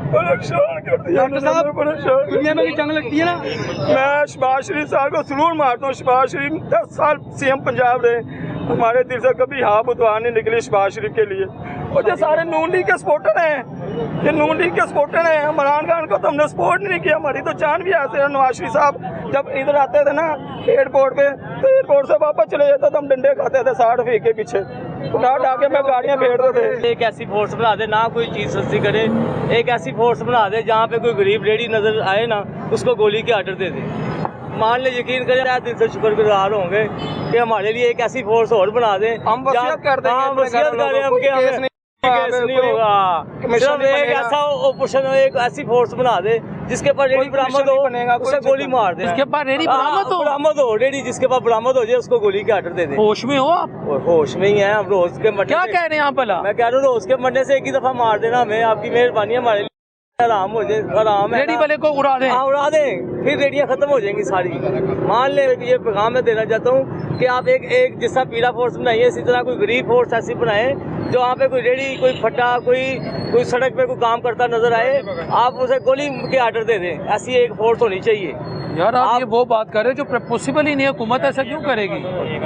परेशान कर दिया परेशान। दुनिया में भी जंग लगती है ना। मैं शहबाज शरीफ साहब को सलूट मारता हूँ। शहबाज शरीफ 10 साल CM पंजाब रहे, हमारे दिल से कभी हाँ बुतवा नहीं निकली शहबाज शरीफ के लिए। और ये सारे नून लीग के सपोर्टर हैं, ये नून लीग के सपोर्टर हैं। इमरान खान को तो हमने सपोर्ट नहीं किया, हमारी तो जान भी ऐसे है। नवाज शरीफ साहब जब इधर आते थे ना एयरपोर्ट पे, तो एयरपोर्ट से वापस चले जाते तो हम डंडे खाते थे 60 फीट के पीछे, उठा के मैं गाड़ियाँ फेरते थे। एक ऐसी फोर्स बना दे ना कोई चीज़ सस्ती करे, एक ऐसी फोर्स बना दे जहाँ पे कोई गरीब रेडी नजर आए ना उसको गोली के आर्डर दे दे। मान ले, यकीन करें दिल से शुक्रगुजार होंगे कि हमारे लिए एक ऐसी फोर्स और बना दे। हम वसीयत कर देंगे, हाँ, वसीयत करें हम कि हमें केस नहीं होगा। सिर्फ एक ऐसा ऑपरेशन, एक ऐसी फोर्स बना दे जिसके पास रेडी बरामद हो, उसे गोली मार दे। जिसके पास रेडी बरामद हो, रेडी जिसके पास बरामद हो जाए उसको गोली के आर्डर दे दे। होश में हो आप? होश में ही है हम। रोज के मरने क्या कह रहे हैं आप भला? मैं कह रहा हूँ रोज के मरने से एक ही दफा मार देना हमें, आपकी मेहरबानी है, हमारे लिए आराम हो जाए। आराम है, रेडी वाले को उड़ा दें। हाँ उड़ा दें, फिर रेडियाँ खत्म हो जाएंगी सारी। मान ले ये पैगाम मैं देना चाहता हूँ कि आप एक जिस तरह पीला फोर्स बनाइए, इसी तरह कोई गरीब फोर्स ऐसी बनाए जो वहाँ पे कोई रेडी, कोई फट्टा, कोई सड़क पे कोई काम करता नजर आए, आप उसे गोली के आर्डर दे दें। ऐसी एक फोर्स होनी चाहिए। यार आप ये वो बात कर रहे हो जो पॉसिबल ही नहीं है, हुकूमत ऐसा क्यों करेगी?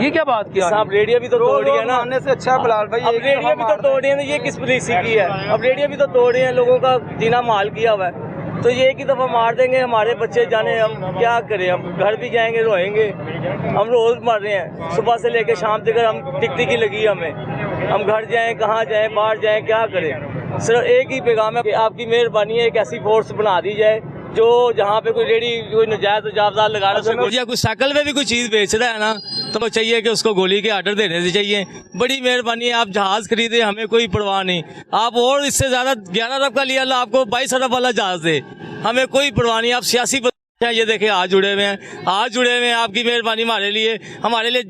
ये क्या बात की? साहब रेडियो भी तो तोड़ी है ना, आने से अच्छा बिलाल भाई, अब रेडियो भी तो तोड़ी है, ये किस पॉलिसी की है? अब रेडियो भी तो तोड़ी है, लोगों का जीना माल किया हुआ है, तो ये एक ही दफ़ा मार देंगे, हमारे बच्चे जाने हम क्या करें? हम घर भी जाएंगे रोएंगे, हम रोज़ मर रहे हैं, सुबह से लेकर शाम तक हम टिकटिकी लगी हमें, हम घर जाएं कहाँ जाएं, बाहर जाएं, क्या करें? सिर्फ एक ही पैगाम है कि आपकी मेहरबानी है, एक ऐसी फोर्स बना दी जाए जो जहाँ पे कोई रेडी कोई नजायज जाबदार लगा रहा है या कोई साइकिल में भी कोई चीज़ बेच रहा है ना, तो चाहिए कि उसको गोली के आर्डर देने से चाहिए। बड़ी मेहरबानी है, आप जहाज़ खरीदे, हमें कोई परवाह नहीं, आप और इससे ज़्यादा 11 अरब का लिया, अल्लाह आपको 22 अरब वाला जहाज़ दे, हमें कोई परवाह नहीं। आप सियासी ये देखें हाथ जुड़े हुए हैं, हाथ जुड़े हुए हैं, आपकी मेहरबानी हमारे लिए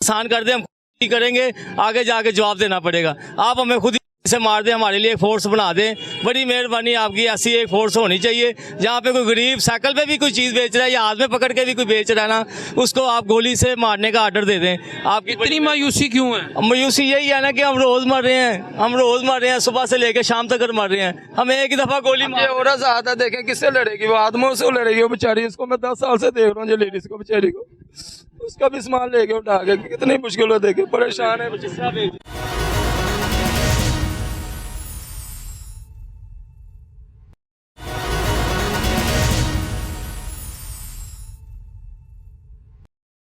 आसान कर दें, हम खुद ही करेंगे, आगे जाके जवाब देना पड़ेगा। आप हमें खुद से मार दें, हमारे लिए एक फोर्स बना दें, बड़ी मेहरबानी आपकी। ऐसी एक फोर्स होनी चाहिए जहाँ पे कोई गरीब साइकिल पे भी कोई चीज़ बेच रहा है या हाथ में पकड़ के भी कोई बेच रहा है ना, उसको आप गोली से मारने का आर्डर दे दें। आपकी इतनी मायूसी क्यों है? मायूसी यही है ना कि हम रोज़ मर रहे हैं, हम रोज़ मर रहे हैं, सुबह से लेकर शाम तक मर रहे हैं, हमें एक ही दफ़ा गोली मार। औरत ज़्यादा देखें किससे लड़ेगी, वो आदमों से लड़ेगी, वो बेचारी, इसको मैं 10 साल से देख रहा हूँ, जो लेडीज को बेचारी को, उसका भी सामान लेके उठा के, कितनी मुश्किल हो, देखे परेशान है।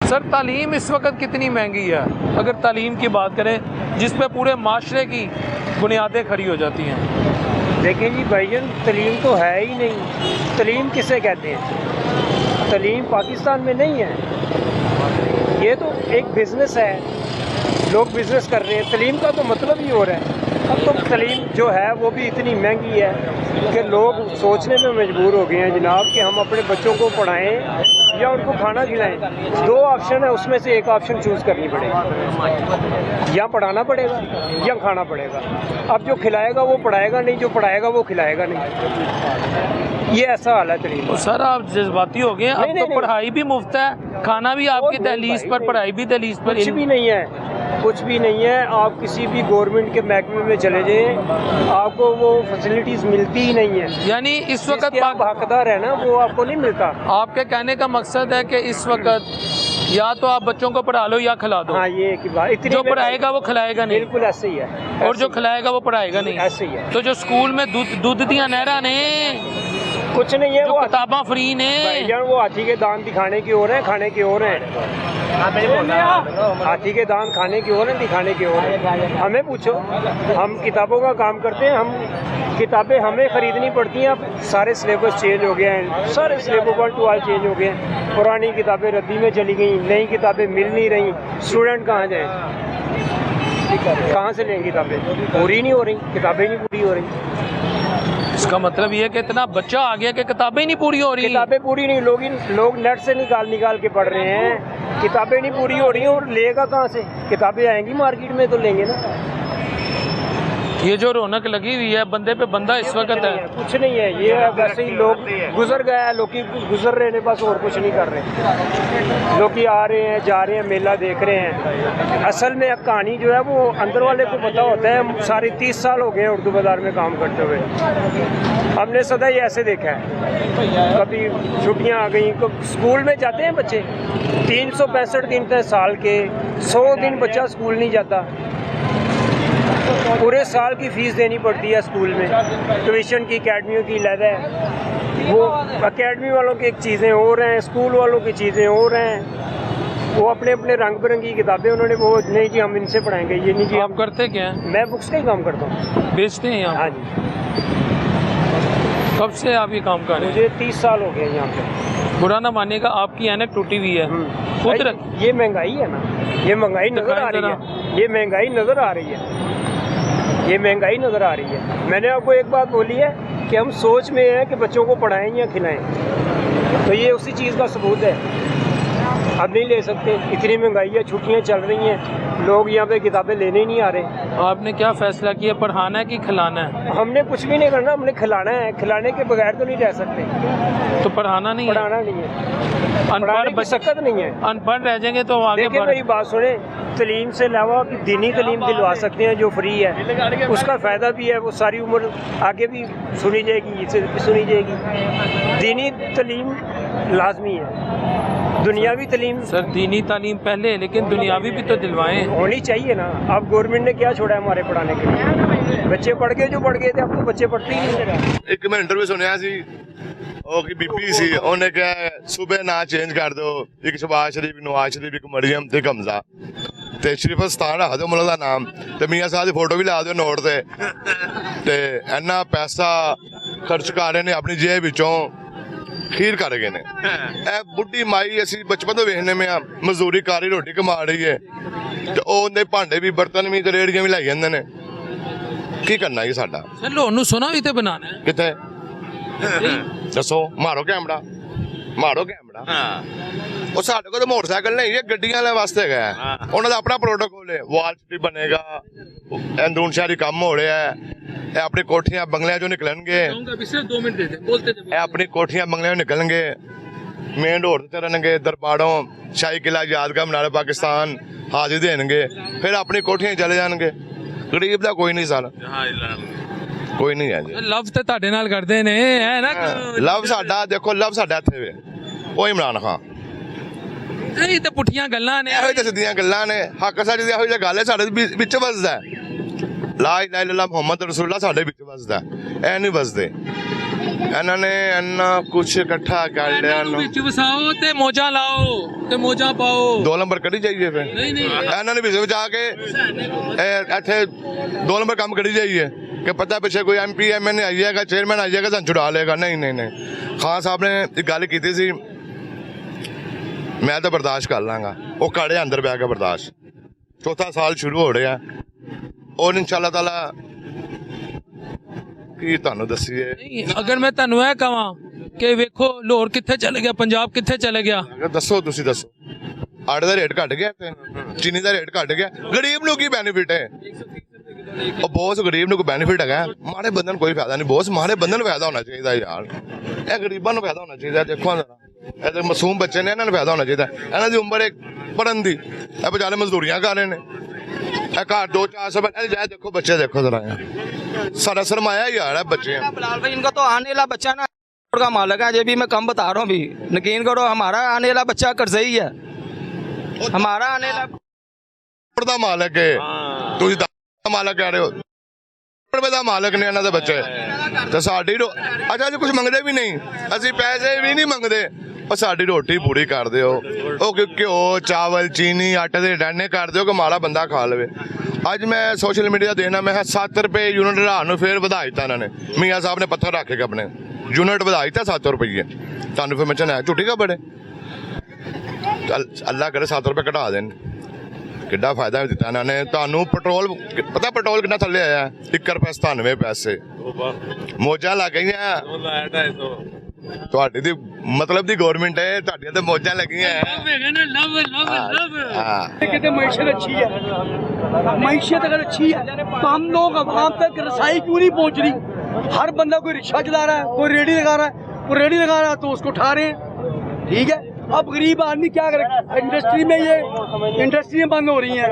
सर तालीम इस वक्त कितनी महंगी है? अगर तालीम की बात करें जिस पे पूरे माशरे की बुनियादें खड़ी हो जाती हैं। देखें जी भाईजान, तलीम तो है ही नहीं। तलीम किसे कहते हैं? तलीम पाकिस्तान में नहीं है, ये तो एक बिज़नेस है, लोग बिज़नेस कर रहे हैं। तलीम का तो मतलब ही हो रहा है। अब तो तलीम जो है वो भी इतनी महंगी है कि लोग सोचने में मजबूर हो गए हैं जनाब कि हम अपने बच्चों को पढ़ाएं या उनको खाना खिलाएं। 2 ऑप्शन है, उसमें से एक ऑप्शन चूज़ करनी पड़ेगी, या पढ़ाना पड़ेगा या खाना पड़ेगा। अब जो खिलाएगा वो पढ़ाएगा नहीं, जो पढ़ाएगा वो खिलाएगा नहीं। ये ऐसा हाल है तलीम। तो सर आप जज्बाती हो गए, अब तो पढ़ाई भी मुफ्त है, खाना भी आपकी दहलीज पर, पढ़ाई भी दहलीज पर। कुछ भी नहीं है, कुछ भी नहीं है। आप किसी भी गवर्नमेंट के महकमे में चले जाएं, आपको वो फैसिलिटीज़ मिलती ही नहीं है। यानी इस वक्त आप हकदार है ना, वो आपको नहीं मिलता। आपके कहने का मकसद है कि इस वक्त या तो आप बच्चों को पढ़ा लो या खिला दो। हाँ, ये की बात। इतनी जो पढ़ाएगा वो खिलाएगा नहीं। बिल्कुल ऐसे ही है। और जो खिलाएगा वो पढ़ाएगा नहीं। ऐसे ही है। तो जो स्कूल में दूध दिया नहरा ने, कुछ नहीं है, वो किताबा फ्री ने, भाईजान वो हाथी के दान दिखाने की ओर है, खाने की ओर है। हाथी के दान खाने की ओर है, दिखाने की ओर है। हमें पूछो, हम किताबों का काम करते हैं, हम किताबें हमें ख़रीदनी पड़ती हैं। अब सारे सिलेबस चेंज हो गए हैं, सारे सिलेबस 1 to 8 चेंज हो गए हैं। पुरानी किताबें रद्दी में चली गई, नई किताबें मिल नहीं रही। स्टूडेंट कहाँ जाएँ, कहाँ से लेंगे किताबें? पूरी नहीं हो रही, किताबें नहीं पूरी हो रही। इसका मतलब ये है कि इतना बच्चा आ गया कि किताबें नहीं पूरी हो रही। किताबें पूरी नहीं, लोग नेट से निकाल के पढ़ रहे हैं, किताबें नहीं पूरी हो रही हैं। और लेगा कहाँ से? किताबें आएंगी मार्केट में तो लेंगे ना। ये जो रौनक लगी हुई है, बंदे पे बंदा इस वक्त है, कुछ नहीं है। ये वैसे ही लोग गुजर गया है, लोग गुजर रहे हैं, बस और कुछ नहीं कर रहे। लोग आ रहे हैं, जा रहे हैं, मेला देख रहे हैं। असल में कहानी जो है वो अंदर वाले को पता होता है। सारे 30 साल हो गए हैं उर्दू बाज़ार में काम करते हुए, हमने सदा ही ऐसे देखा है। कभी छुट्टियाँ आ गई, स्कूल में जाते हैं बच्चे 365 दिन तक साल के, 100 दिन बच्चा स्कूल नहीं जाता। पूरे साल की फ़ीस देनी पड़ती है स्कूल में, ट्यूशन की, अकेडमियों की अलग है। वो अकेडमी वालों की एक चीज़ें और हैं, स्कूल वालों की चीज़ें और हैं। वो अपने अपने रंग बिरंगी किताबें उन्होंने, वो नहीं जी हम इनसे पढ़ाएंगे, ये नहीं जी। आप करते क्या हैं? मैं बुक्स का ही काम करता हूँ। बेचते हैं यहाँ? हाँ जी। कब से आप ये काम कर रहे हैं? मुझे 30 साल हो गए यहाँ पे। बुरा ना मानिएगा, आपकी ऐनक टूटी हुई है। खुद ये महंगाई है ना, ये महंगाई नज़र आ रही है, ये महंगाई नज़र आ रही है, ये महंगाई नज़र आ रही है। मैंने आपको एक बात बोली है कि हम सोच में हैं कि बच्चों को पढ़ाएं या खिलाएं, तो ये उसी चीज़ का सबूत है। अब नहीं ले सकते, इतनी महंगाई है, छुट्टियां चल रही हैं, लोग यहाँ पे किताबें लेने नहीं आ रहे। आपने क्या फैसला किया, पढ़ाना है कि खिलाना है? हमने कुछ भी नहीं करना, हमने खिलाना है। खिलाने के बगैर तो नहीं रह सकते। तो पढ़ाना नहीं है? पढ़ाना नहीं है, पढ़ाने की शक्कत नहीं है। अनपढ़ रह जाएंगे तो आगे देखिए मेरी बात सुने, तलीम से अलावा दीनी तलीम दिलवा सकते हैं जो फ्री है, उसका फ़ायदा भी है, वो सारी उम्र आगे भी सुनी जाएगी, इससे भी सुनी जाएगी। दीनी तलीम लाजमी है। दुनियावी तलीम सर दीनी तालीम पहले, लेकिन दुनियावी भी तो दिलवाएं। होनी चाहिए ना। अब गवर्नमेंट ने क्या छोड़ा है हमारे पढ़ाने के लिए? बच्चे पढ़ गए जो पढ़ गए थे, अब तो बच्चे पढ़ते ही नहीं। ਇੱਕ ਮੈਂ ਇੰਟਰਵਿਊ ਸੁਣਿਆ ਸੀ, ਉਹ ਕਿ ਬੀਬੀ ਸੀ, ਉਹਨੇ ਕਿਹਾ ਸੂਬੇ ਨਾਂ ਚੇਂਜ ਕਰ ਦਿਓ, ਇੱਕ ਸ਼ਬਾਜ਼ ਸ਼ਰੀਫ, ਨਵਾਜ਼ ਸ਼ਰੀਫ, ਇੱਕ ਮਰੀਮ ਤੇ ਇੱਕ ਹਮਜ਼ਾ, ਤੇ ਸ਼ਰੀਫਸਤਾਨ ਰੱਖ ਦਿਓ ਮੁਲਕ ਦਾ ਨਾਮ, ਤੇ ਮੀਆਂ ਸਾਹਿਬ ਦੀ ਫੋਟੋ ਵੀ ਲਾ ਦਿਓ ਨੋਟ ਤੇ ਇੰਨਾ ਪੈਸਾ ਖਰਚ ਕਰ ਰਹੇ ਨੇ ਆਪਣੀ ਜੇਬ ਵਿੱਚੋਂ, ਖੀਰ ਕਰ ਗਏ ਨੇ। ਇਹ ਬੁੱਢੀ ਮਾਈ ਅਸੀਂ ਬਚਪਨ ਤੋਂ ਵੇਖਨੇ ਮੈਂ ਆ, ਮਜ਼ਦੂਰੀ ਕਰ ਰਹੀ, ਰੋਟੀ ਕਮਾ ਰਹੀ ਹੈ, ਤੇ ਉਹਦੇ ਭਾਂਡੇ ਵੀ ਬਰਤਨ ਵੀ ਤੇ ਰੇੜੀਆਂ ਵੀ ਲੈ ਜਾਂਦੇ ਨੇ। ਕੀ ਕਰਨਾ ਜੀ ਸਾਡਾ? ਸਰ ਲੋਨ ਨੂੰ ਸੋਨਾ ਵੀ ਤੇ ਬਣਾਣਾ ਹੈ। ਕਿੱਥੇ ਦੱਸੋ? ਮਾਰੋ ਕੈਮਰਾ, ਮਾਰੋ ਕੈਮਰਾ। ਉਹ ਸਾਡੇ ਕੋਲ ਤਾਂ ਮੋਟਰਸਾਈਕਲ ਨਹੀਂ, ਇਹ ਗੱਡੀਆਂ ਵਾਲੇ ਵਾਸਤੇ ਹੈਗਾ। ਉਹਨਾਂ ਦਾ ਆਪਣਾ ਪ੍ਰੋਟੋਕੋਲ ਹੈ, ਵਾਲ ਸਟ੍ਰੀਟ ਬਣੇਗਾ, ਅੰਦਰੂਨ ਸ਼ਹਿਰੀ ਕੰਮ ਹੋ ਰਿਹਾ ਹੈ, ਇਹ ਆਪਣੀ ਕੋਠੀਆਂ ਬੰਗਲਿਆਂ ਚੋਂ ਨਿਕਲਣਗੇ, ਇਹ ਆਪਣੀ ਕੋਠੀਆਂ ਬੰਗਲਿਆਂ ਚੋਂ ਨਿਕਲਣਗੇ, ਮੇਨ ਰੋਡ ਤੇ ਚੱਲਣਗੇ, ਦਰਬਾਰੋਂ ਸ਼ਾਹੀ ਕਿਲਾ ਯਾਦਗਾਰ ਮਨਾਰਾ ਪਾਕਿਸਤਾਨ ਹਾਜ਼ਰੀ ਦੇਣਗੇ, ਫਿਰ ਆਪਣੀ ਕੋਠੀਆਂ ਚਲੇ ਜਾਣਗੇ। ਗਰੀਬ ਦਾ ਕੋਈ ਨਹੀਂ ਸਰ, ਕੋਈ ਨਹੀਂ ਹੈ ਜੀ। ਲਵ ਤੇ ਤੁਹਾਡੇ ਨਾਲ ਕਰਦੇ ਨੇ, ਹੈ ਨਾ? ਲਵ ਸਾਡਾ ਦੇਖੋ, ਲਵ ਸਾਡਾ ਇੱਥੇ ਵੇ, ਉਹ ਇਮਰਾਨ ਖਾਨ। ਇਹ ਤਾਂ ਪੁੱਠੀਆਂ ਗੱਲਾਂ ਨੇ, ਇਹੋ ਜਿਹੀ ਸਿੱਧੀਆਂ ਗੱਲਾਂ ਨੇ। ਹੱਕ ਸੱਚ ਦੀ ਇਹੋ ਜਿਹੀ ਗੱਲ ਹੈ, ਸਾਡੇ ਵਿੱਚ ਵੱਸਦਾ ਹੈ। ਲਾ ਇਲਾਹਾ ਇਲੱਲਾਹ ਮੁਹੰਮਦ ਰਸੂਲullah ਸਾਡੇ ਵਿੱਚ ਵੱਸਦਾ, ਇਹ ਨਹੀਂ ਵੱਸਦੇ। ਇਹਨਾਂ ਨੇ ਇੰਨਾ ਕੁਛ ਇਕੱਠਾ ਕਰ ਲਿਆ, ਵਿੱਚ ਵਸਾਓ ਤੇ ਮੋਜਾਂ ਲਾਓ ਤੇ ਮੋਜਾਂ ਪਾਓ। 2 ਨੰਬਰ ਕੱਢੀ ਜਾਈਏ ਫਿਰ। ਨਹੀਂ ਨਹੀਂ, ਇਹਨਾਂ ਨੇ ਵਿੱਚ ਵਜਾ ਕੇ ਇੱਥੇ 2 ਨੰਬਰ ਕੰਮ ਕਰੀ ਜਾਈਏ ਕਿ ਪਤਾ ਪਿੱਛੇ ਕੋਈ MP MN ਆਈ ਜਾਏਗਾ, ਚੇਅਰਮੈਨ ਆਈ ਜਾਏਗਾ, ਸਾਨੂੰ ਛੁਡਾ ਲਏਗਾ। ਨਹੀਂ ਨਹੀਂ ਨਹੀਂ, ਖਾਨ ਸਾਹਿਬ ਨੇ ਇੱਕ ਗੱਲ ਕੀਤੀ ਸੀ, ਮੈਂ ਤਾਂ ਬਰਦਾਸ਼ਤ ਕਰ ਲਾਂਗਾ। ਉਹ ਕਾੜੇ ਅੰਦਰ ਬਹਿ ਕੇ ਬਰਦਾਸ਼ਤ। 4ਥਾ ਸਾਲ ਸ਼ੁਰੂ ਹੋ ਰਿਹਾ, ਔਰ ਇਨਸ਼ਾਅੱਲਾ ਤਾਲਾ ਕੀ ਤੁਹਾਨੂੰ ਦੱਸੀਏ। ਨਹੀਂ, ਅਗਰ ਮੈਂ ਤੁਹਾਨੂੰ ਇਹ ਕਹਾਂ ਕਿ ਵੇਖੋ ਲਾਹੌਰ ਕਿੱਥੇ ਚਲੇ ਗਿਆ, ਪੰਜਾਬ ਕਿੱਥੇ ਚਲੇ ਗਿਆ, ਦੱਸੋ, ਤੁਸੀਂ ਦੱਸੋ। ਆਟੇ ਦਾ ਰੇਟ ਘਟ ਗਿਆ ਤੇ ਚੀਨੀ ਦਾ ਰੇਟ ਘਟ ਗਿਆ, ਗਰੀਬ ਨੂੰ ਕੀ ਬੈਨੀਫਿਟ ਹੈ? ਉਹ ਬਹੁਤ ਗਰੀਬ ਨੂੰ ਕੋਈ ਬੈਨੀਫਿਟ ਹੈਗਾ? ਮਾੜੇ ਬੰਦੇ ਨੂੰ ਕੋਈ ਫਾਇਦਾ ਨਹੀਂ ਬੋਸ, ਮਾੜੇ ਬੰਦੇ ਨੂੰ ਫਾਇਦਾ ਹੋਣਾ ਚਾਹੀਦਾ ਯਾਰ। ਇਹ ਗਰੀਬਾਂ ਨੂੰ ਫਾਇਦਾ ਹੋਣਾ ਚਾਹੀਦਾ। ਦੇਖੋ ਇਹ ਤੇ ਮਾਸੂਮ ਬੱਚੇ ਨੇ, ਇਹਨਾਂ ਨੂੰ ਫਾਇਦਾ ਹੋਣਾ ਚਾਹੀਦਾ। ਇਹਨਾਂ ਦੀ ਉਮਰ ਇੱਕ ਪੜਨ ਦੀ, ਇਹ ਵਿਚਾਰੇ ਮਜ਼ਦੂਰੀਆਂ ਕਰ ਰਹੇ ਨੇ, ਇਹ ਘਰ 2-4 ਬੱਚੇ ਜਾਏ। ਦੇਖੋ ਬੱਚੇ देखो जरा, सारा सरमाया ही यार है बच्चे। बिलाल भाई, इनका तो आने वाला बच्चा ना का मालिक है, ये भी मैं कम बता रहा हूँ। भी यकीन करो, हमारा आने वाला बच्चा करजई है, हमारा आने वाला मालिक है, तुम मालिक कह रहे हो, ਦਾ ਮਾਲਕ ਨੇ ਇਹਨਾਂ ਦੇ ਬੱਚੇ ਤੇ ਸਾਡੀ ਅੱਛਾ ਜੀ ਕੁਝ ਮੰਗਦੇ ਵੀ ਨਹੀਂ, ਅਸੀਂ ਪੈਸੇ ਵੀ ਨਹੀਂ ਮੰਗਦੇ, ਉਹ ਸਾਡੀ ਰੋਟੀ ਪੂਰੀ ਕਰ ਦਿਓ। ਉਹ ਘਿਓ ਚਾਵਲ ਚੀਨੀ ਆਟੇ ਦੇ ਡਾਨੇ ਕਰ ਦਿਓ ਕਿ ਮਾੜਾ ਬੰਦਾ ਖਾ ਲਵੇ। ਅੱਜ ਮੈਂ ਸੋਸ਼ਲ ਮੀਡੀਆ ਦੇਖਣਾ, ਮੈਂ 7 ਰੁਪਏ ਯੂਨਿਟ ਰਾਤ ਨੂੰ ਫੇਰ ਵਧਾ ਦਿੱਤਾ ਇਹਨਾਂ ਨੇ। ਮੀਆਂ ਸਾਹਿਬ ਨੇ ਪੱਥਰ ਰੱਖ ਕੇ ਆਪਣੇ ਯੂਨਿਟ ਵਧਾ ਦਿੱਤਾ 7 ਰੁਪਏ। ਤੁਹਾਨੂੰ ਫਿਰ ਮੈਂ ਚਾਹੁੰਦਾ ਝੂਠੀ ਕਾ ਬੜੇ ਅੱਲਾ ਕਰੇ 7 ਰੁਪਏ ਘਟਾ ਦੇਣ। ਕਿੱਡਾ ਫਾਇਦਾ ਦਿੱਤਾ ਇਹਨਾਂ ਨੇ ਤੁਹਾਨੂੰ। ਪੈਟਰੋਲ ਪਤਾ ਪੈਟਰੋਲ ਕਿੰਨਾ ਥੱਲੇ ਆਇਆ? 1 ਰੁਪਏ 97 ਪੈਸੇ। ਮੋਜਾਂ ਲੱਗ ਗਈਆਂ ਤੁਹਾਡੀ ਦੀ, ਮਤਲਬ ਦੀ ਗਵਰਨਮੈਂਟ ਹੈ, ਤੁਹਾਡੀਆਂ ਤੇ ਮੋਜਾਂ ਲੱਗੀਆਂ। कहते मैशत अच्छी है, मैशत अगर अच्छी है तो हम लोग आवाम तक रसाई क्यों नहीं पहुंच रही? हर बंदा कोई रिक्शा चला रहा है, कोई रेडी लगा रहा है, कोई रेडी लगा रहा है तो उसको उठा रहे हैं। ठीक है, अब गरीब आदमी क्या करे? इंडस्ट्री में ये इंडस्ट्रियाँ बंद हो रही हैं,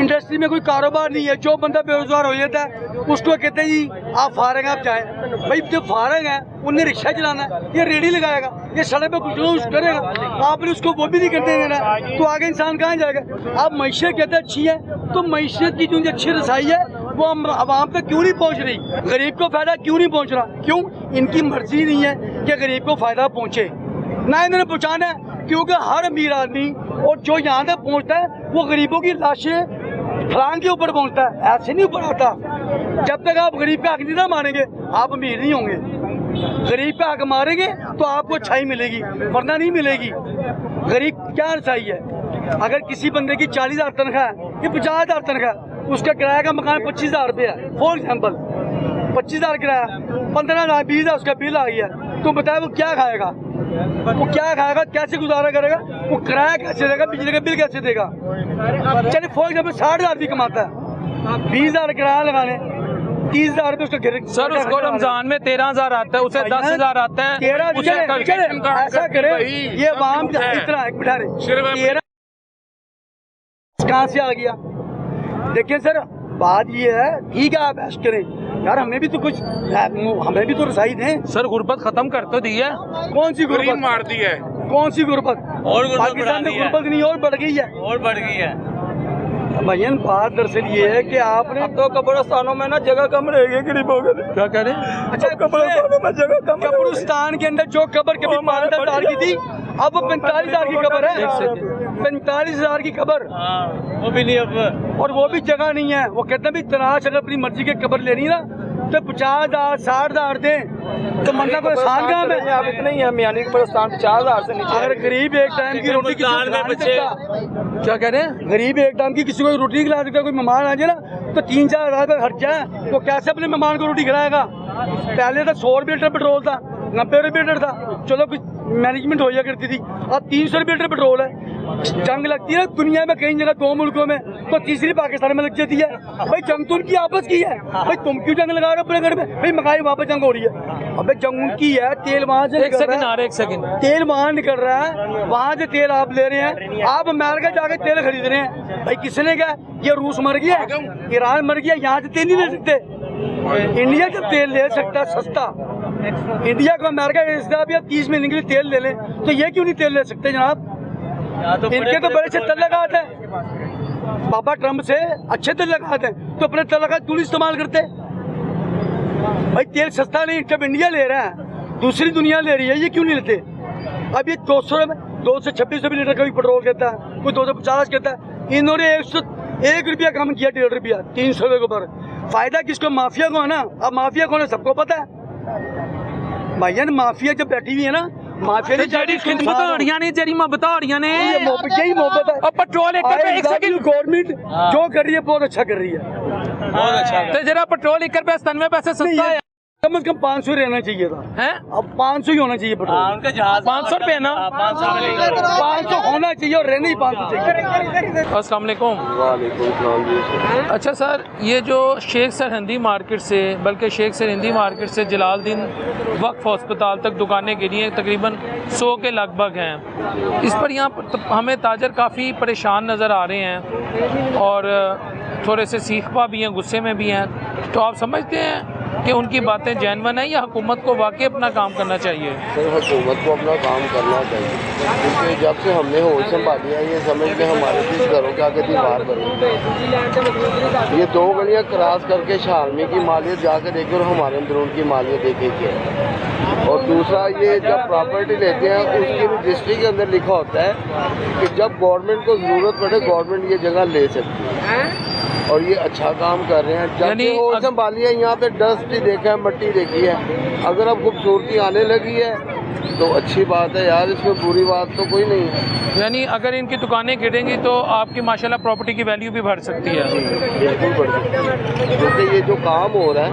इंडस्ट्री में कोई कारोबार नहीं है। जो बंदा बेरोजगार हो जाता है उसको कहते हैं जी आप फारग हैं, आप जाएं। भाई जो फारग है उन्हें रिक्शा चलाना है, ये रेडी लगाएगा, ये सड़क पे कुछ करेगा, आपने उसको वो भी नहीं करने देना, तो आगे इंसान कहाँ जाएगा? आप मैशत कहते अच्छी है, तो मैशत की जो अच्छी रसाई है वो हम आवाम तक क्यों नहीं पहुँच रही? गरीब को फायदा क्यों नहीं पहुँच रहा? क्यों? इनकी मर्जी नहीं है कि गरीब को फायदा पहुँचे, ना इन्होंने पहुँचाना है। क्योंकि हर अमीर आदमी और जो यहाँ तक पहुँचता है वो गरीबों की लाशें फलांग के ऊपर पहुँचता है, ऐसे नहीं ऊपर आता। जब तक आप गरीब का हक नहीं ना मारेंगे आप अमीर नहीं होंगे। गरीब का हक मारेंगे तो आपको अच्छाई मिलेगी, वरना नहीं मिलेगी। गरीब क्या रसाई है? अगर किसी बंदे की 40,000 तनख्वाह है, ये 50,000 तनख्वाह, उसका किराया का मकान 25,000 रुपये है फॉर एग्जाम्पल, 25,000 किराया, 15,000 20,000 उसका बिल आ गया, तो बताए वो क्या खाएगा? वो क्या खाएगा? कैसे गुजारा करेगा? वो किराया कैसे देगा? बिजली का बिल कैसे देगा? चलिए फॉर एग्जाम्पल 60,000 भी कमाता है, 20,000 किराया लगाने, 30,000 रुपये उसका गिर। सर उसको रमजान में 13,000 आता है, उसे 10,000 आता है। ऐसा करे ये आवाम इतना बिठा रहे, कहाँ से आ गया? देखिए सर बात ये है, ठीक है आप ऐश करें, यार हमें भी तो कुछ, हमें भी तो रसाई दें। सर गुर्बत खत्म कर तो दी है, कौन सी गुर्बत मार दी है? कौन सी गुर्बत? और गुर्बत पाकिस्तान में गुर्बत नहीं और बढ़ गई है। और बढ़ गई है भैया बात दरअसल ये है कि आपने अब तो कब्रिस्तानों में ना जगह कम रहेगी गरीबों के लिए। क्या कह रहे हैं? अच्छा कब्रिस्तानों में जगह कम रहेगी। कब्रिस्तान के अंदर जो कब्र कभी 5,000 की थी अब 45,000 की कब्र है। 45,000 की कब्र, वो भी नहीं अब। और वो भी जगह नहीं है। वो कहते हैं भी तलाश अगर अपनी मर्जी की कब्र लेनी ना तो 50,000 60,000 दें तो मरना कोई आसान काम है। आप इतने ही है मियानी कब्रिस्तान 50,000 से नीचे। अगर गरीब एक टाइम की रोटी किसी को खिला नहीं सकता, क्या कह रहे हैं? गरीब एक टाइम की किसी को रोटी नहीं खिला सकता, कोई मेहमान आ जाए ना तो 3-4 हज़ार रुपये खर्चा है, तो कैसे अपने मेहमान को रोटी खिलाएगा? पहले तो 100 रुपये लीटर पेट्रोल था, 90 रुपये लीटर था, चलो कुछ मैनेजमेंट हो जाया करती थी। अब 300 रुपये लीटर पेट्रोल है। जंग लगती है ना दुनिया में कई जगह 2 मुल्कों में, तो तीसरी पाकिस्तान में लग जाती है। भाई जंग तो उनकी आपस की है, भाई तुम क्यों जंग लगा रहे हो अपने घर में? भाई मकाई वहाँ पे जंग हो रही है। अबे जंग उनकी है, तेल वहाँ से एक सेकंड आ रहे, एक सेकंड। तेल वहाँ निकल रहा है, वहाँ से तेल आप ले रहे हैं, आप अमेरिका जाके तेल खरीद रहे हैं। भाई किसने कहा ये रूस मर गया, ईरान मर गया, यहाँ से तेल नहीं ले सकते। इंडिया जब तेल ले सकता है सस्ता, इंडिया को अमेरिका बेचता है, 30 महीने के लिए तेल ले लें, तो ये क्यों नहीं तेल ले सकते जनाब? इनके तो बड़े से तल्लकात हैं, बाबा ट्रम्प से अच्छे तल्लकात हैं, तो अपने तल्लकात क्यों इस्तेमाल करते? भाई तेल सस्ता नहीं, जब इंडिया ले रहा है दूसरी दुनिया ले रही है, ये क्यों नहीं लेते? अब ये 226 रुपये लीटर का भी पेट्रोल कहता है, कोई 250 कहता है। इन्होंने 101 रुपया कम किया, 1.5 रुपया, 300 रुपये के ऊपर। फायदा किसको? माफिया को है ना। अब माफिया कौन है सबको पता है। भैया माफिया जब बैठी हुई है ना, माफिया ने ਜਿਹੜੀ ਖਿਦਮਤ ਹੋ ਰਹੀਆਂ ਨੇ, ਜਿਹੜੀ ਮੁਹੱਬਤਾਂ ਹੋ ਰਹੀਆਂ ਨੇ, यही मोहब्बत है। अब पेट्रोल एक रुपए, एक सेकंड, गवर्नमेंट जो कर रही है बहुत अच्छा कर रही है। बहुत अच्छा तो जरा पेट्रोल 1 रुपया 97 पैसे सस्ता है, कम से कम 500 रहना चाहिए था, हैं? अब 500 ही होना चाहिए पेट्रोल। उनका जहाज 500 रुपए ना? 500 होना चाहिए और रहने ही 500 चाहिए। अस्सलाम वालेकुम। अच्छा सर, ये जो शेख सरहिंदी मार्केट से, बल्कि शेख सरहिंदी मार्केट से जलालुद्दीन वक्फ अस्पताल तक दुकानें गिरी हैं, तकरीबन 100 के लगभग हैं। इस पर यहाँ पर हमें ताजर काफ़ी परेशान नज़र आ रहे हैं और थोड़े से सीखपा भी हैं, गुस्से में भी हैं। तो आप समझते हैं कि उनकी बातें जेन्युइन है या हुकूमत को वाकई अपना काम करना चाहिए? सर हुकूमत को अपना काम करना चाहिए, क्योंकि जब से हमने होश संभाली है ये समझ के हमारे 30 घरों के आगे दीवार बनी। ये 2 गलियां क्रॉस करके शालमी की मालियत जाकर देखे और हमारे अंदरून की मालियत देखे क्या। और दूसरा ये जब प्रॉपर्टी लेते हैं उसकी भी रजिस्ट्री के अंदर लिखा होता है कि जब गवर्नमेंट को ज़रूरत पड़े गवर्नमेंट ये जगह ले सकती है, और ये अच्छा काम कर रहे हैं। जब ये होश संभाली है यहाँ पे डस्ट ही देखा है, मट्टी देखी है, अगर अब खूबसूरती आने लगी है तो अच्छी बात है यार, इसमें बुरी बात तो कोई नहीं है। यानी अगर इनकी दुकानें गिरेंगी तो आपकी माशाल्लाह प्रॉपर्टी की वैल्यू भी बढ़ सकती है। बिल्कुल बढ़ सकती है, क्योंकि ये जो काम हो रहा है,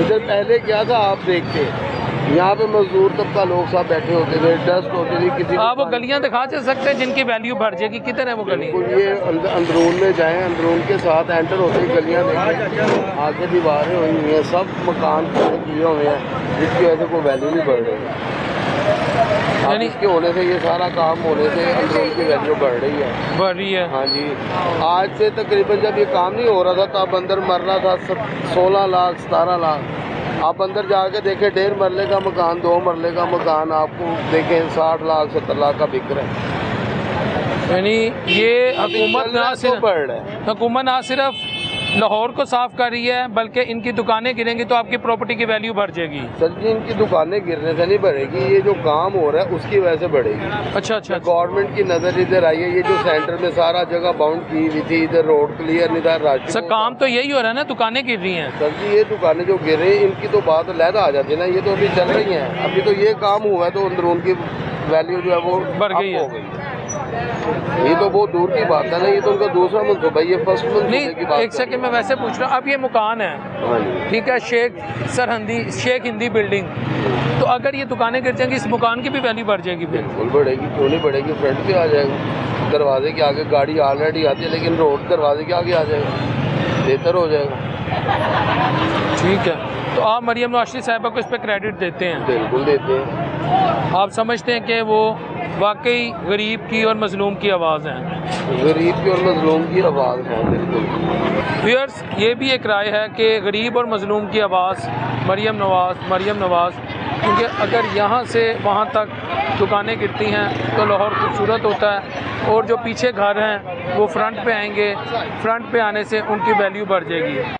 इधर पहले क्या था आप देखते, यहाँ पे मजदूर तबका लोग सब बैठे होते थे, डस्ट होती थी, किसी आप वो गलियाँ दिखा सकते हैं जिनकी वैल्यू बढ़ जाएगी? किधर है वो गली? ये अंदरून में जाएं, अंदरून के साथ एंटर होते ही गलियाँ देखें, आगे दीवारें हुई हुई हैं, सब मकान किए हुए हैं, जिसकी वजह से कोई वैल्यू नहीं बढ़ रही है। यानी इसके होने से, ये सारा काम होने से अंदरून की वैल्यू बढ़ रही है, बढ़ रही है। हाँ जी। आज से तकरीबन जब ये काम नहीं हो रहा था तब अंदर मर रहा था 16 लाख 17 लाख। आप अंदर जाके देखें 1.5 मरले का मकान, 2 मरले का मकान आपको देखें 60 लाख 70 लाख का बिक रहा है। यानी ये हुकूमत ना सिर्फ लाहौर को साफ कर रही है बल्कि इनकी दुकानें गिरेंगी तो आपकी प्रॉपर्टी की वैल्यू बढ़ जाएगी। सर जी इनकी दुकानें गिरने से नहीं बढ़ेगी, ये जो काम हो रहा है उसकी वजह से बढ़ेगी। अच्छा अच्छा। गवर्नमेंट की नज़र इधर आई है, ये जो सेंटर में सारा जगह बाउंड की हुई थी, इधर रोड क्लियर नहीं था, राशन। सर काम तो यही हो रहा है ना, दुकानें गिर रही हैं। सर जी ये दुकानें जो गिर रही हैं इनकी तो बात अलहदा आ जाती है ना, ये तो अभी चल रही हैं, अभी तो ये काम हुआ है तो अंदरून की वैल्यू जो है वो बढ़ गई है। ये तो बहुत दूर की बात है ना, ये तो उनका दूसरा मनसूबा, ये फर्स्ट मनसूबे की बात। एक सेकंड मैं वैसे पूछ रहा हूँ, अब ये मकान है ठीक है, शेख हिंदी बिल्डिंग, तो अगर ये दुकानें गिर जाएंगी इस मकान की भी वैल्यू बढ़ जाएगी? बिल्कुल बढ़ेगी, क्यों नहीं बढ़ेगी, फ्रंट पे आ जाएगा, दरवाजे के आगे गाड़ी ऑलरेडी आती है लेकिन रोड दरवाजे के आगे आ जाएगा, बेहतर हो जाएगा। ठीक है, तो आप मरियम नवाज़ साहिबा को इस पर क्रेडिट देते हैं? बिल्कुल देते हैं। आप समझते हैं कि वो वाकई गरीब की और मजलूम की आवाज़ हैं। गरीब की और मजलूम की आवाज़ है बिल्कुल। व्यूअर्स, ये भी एक राय है कि गरीब और मजलूम की आवाज़ मरियम नवाज़, क्योंकि अगर यहाँ से वहाँ तक दुकानें गिरती हैं तो लाहौर खूबसूरत होता है और जो पीछे घर हैं वो फ्रंट पे आएंगे, फ्रंट पे आने से उनकी वैल्यू बढ़ जाएगी।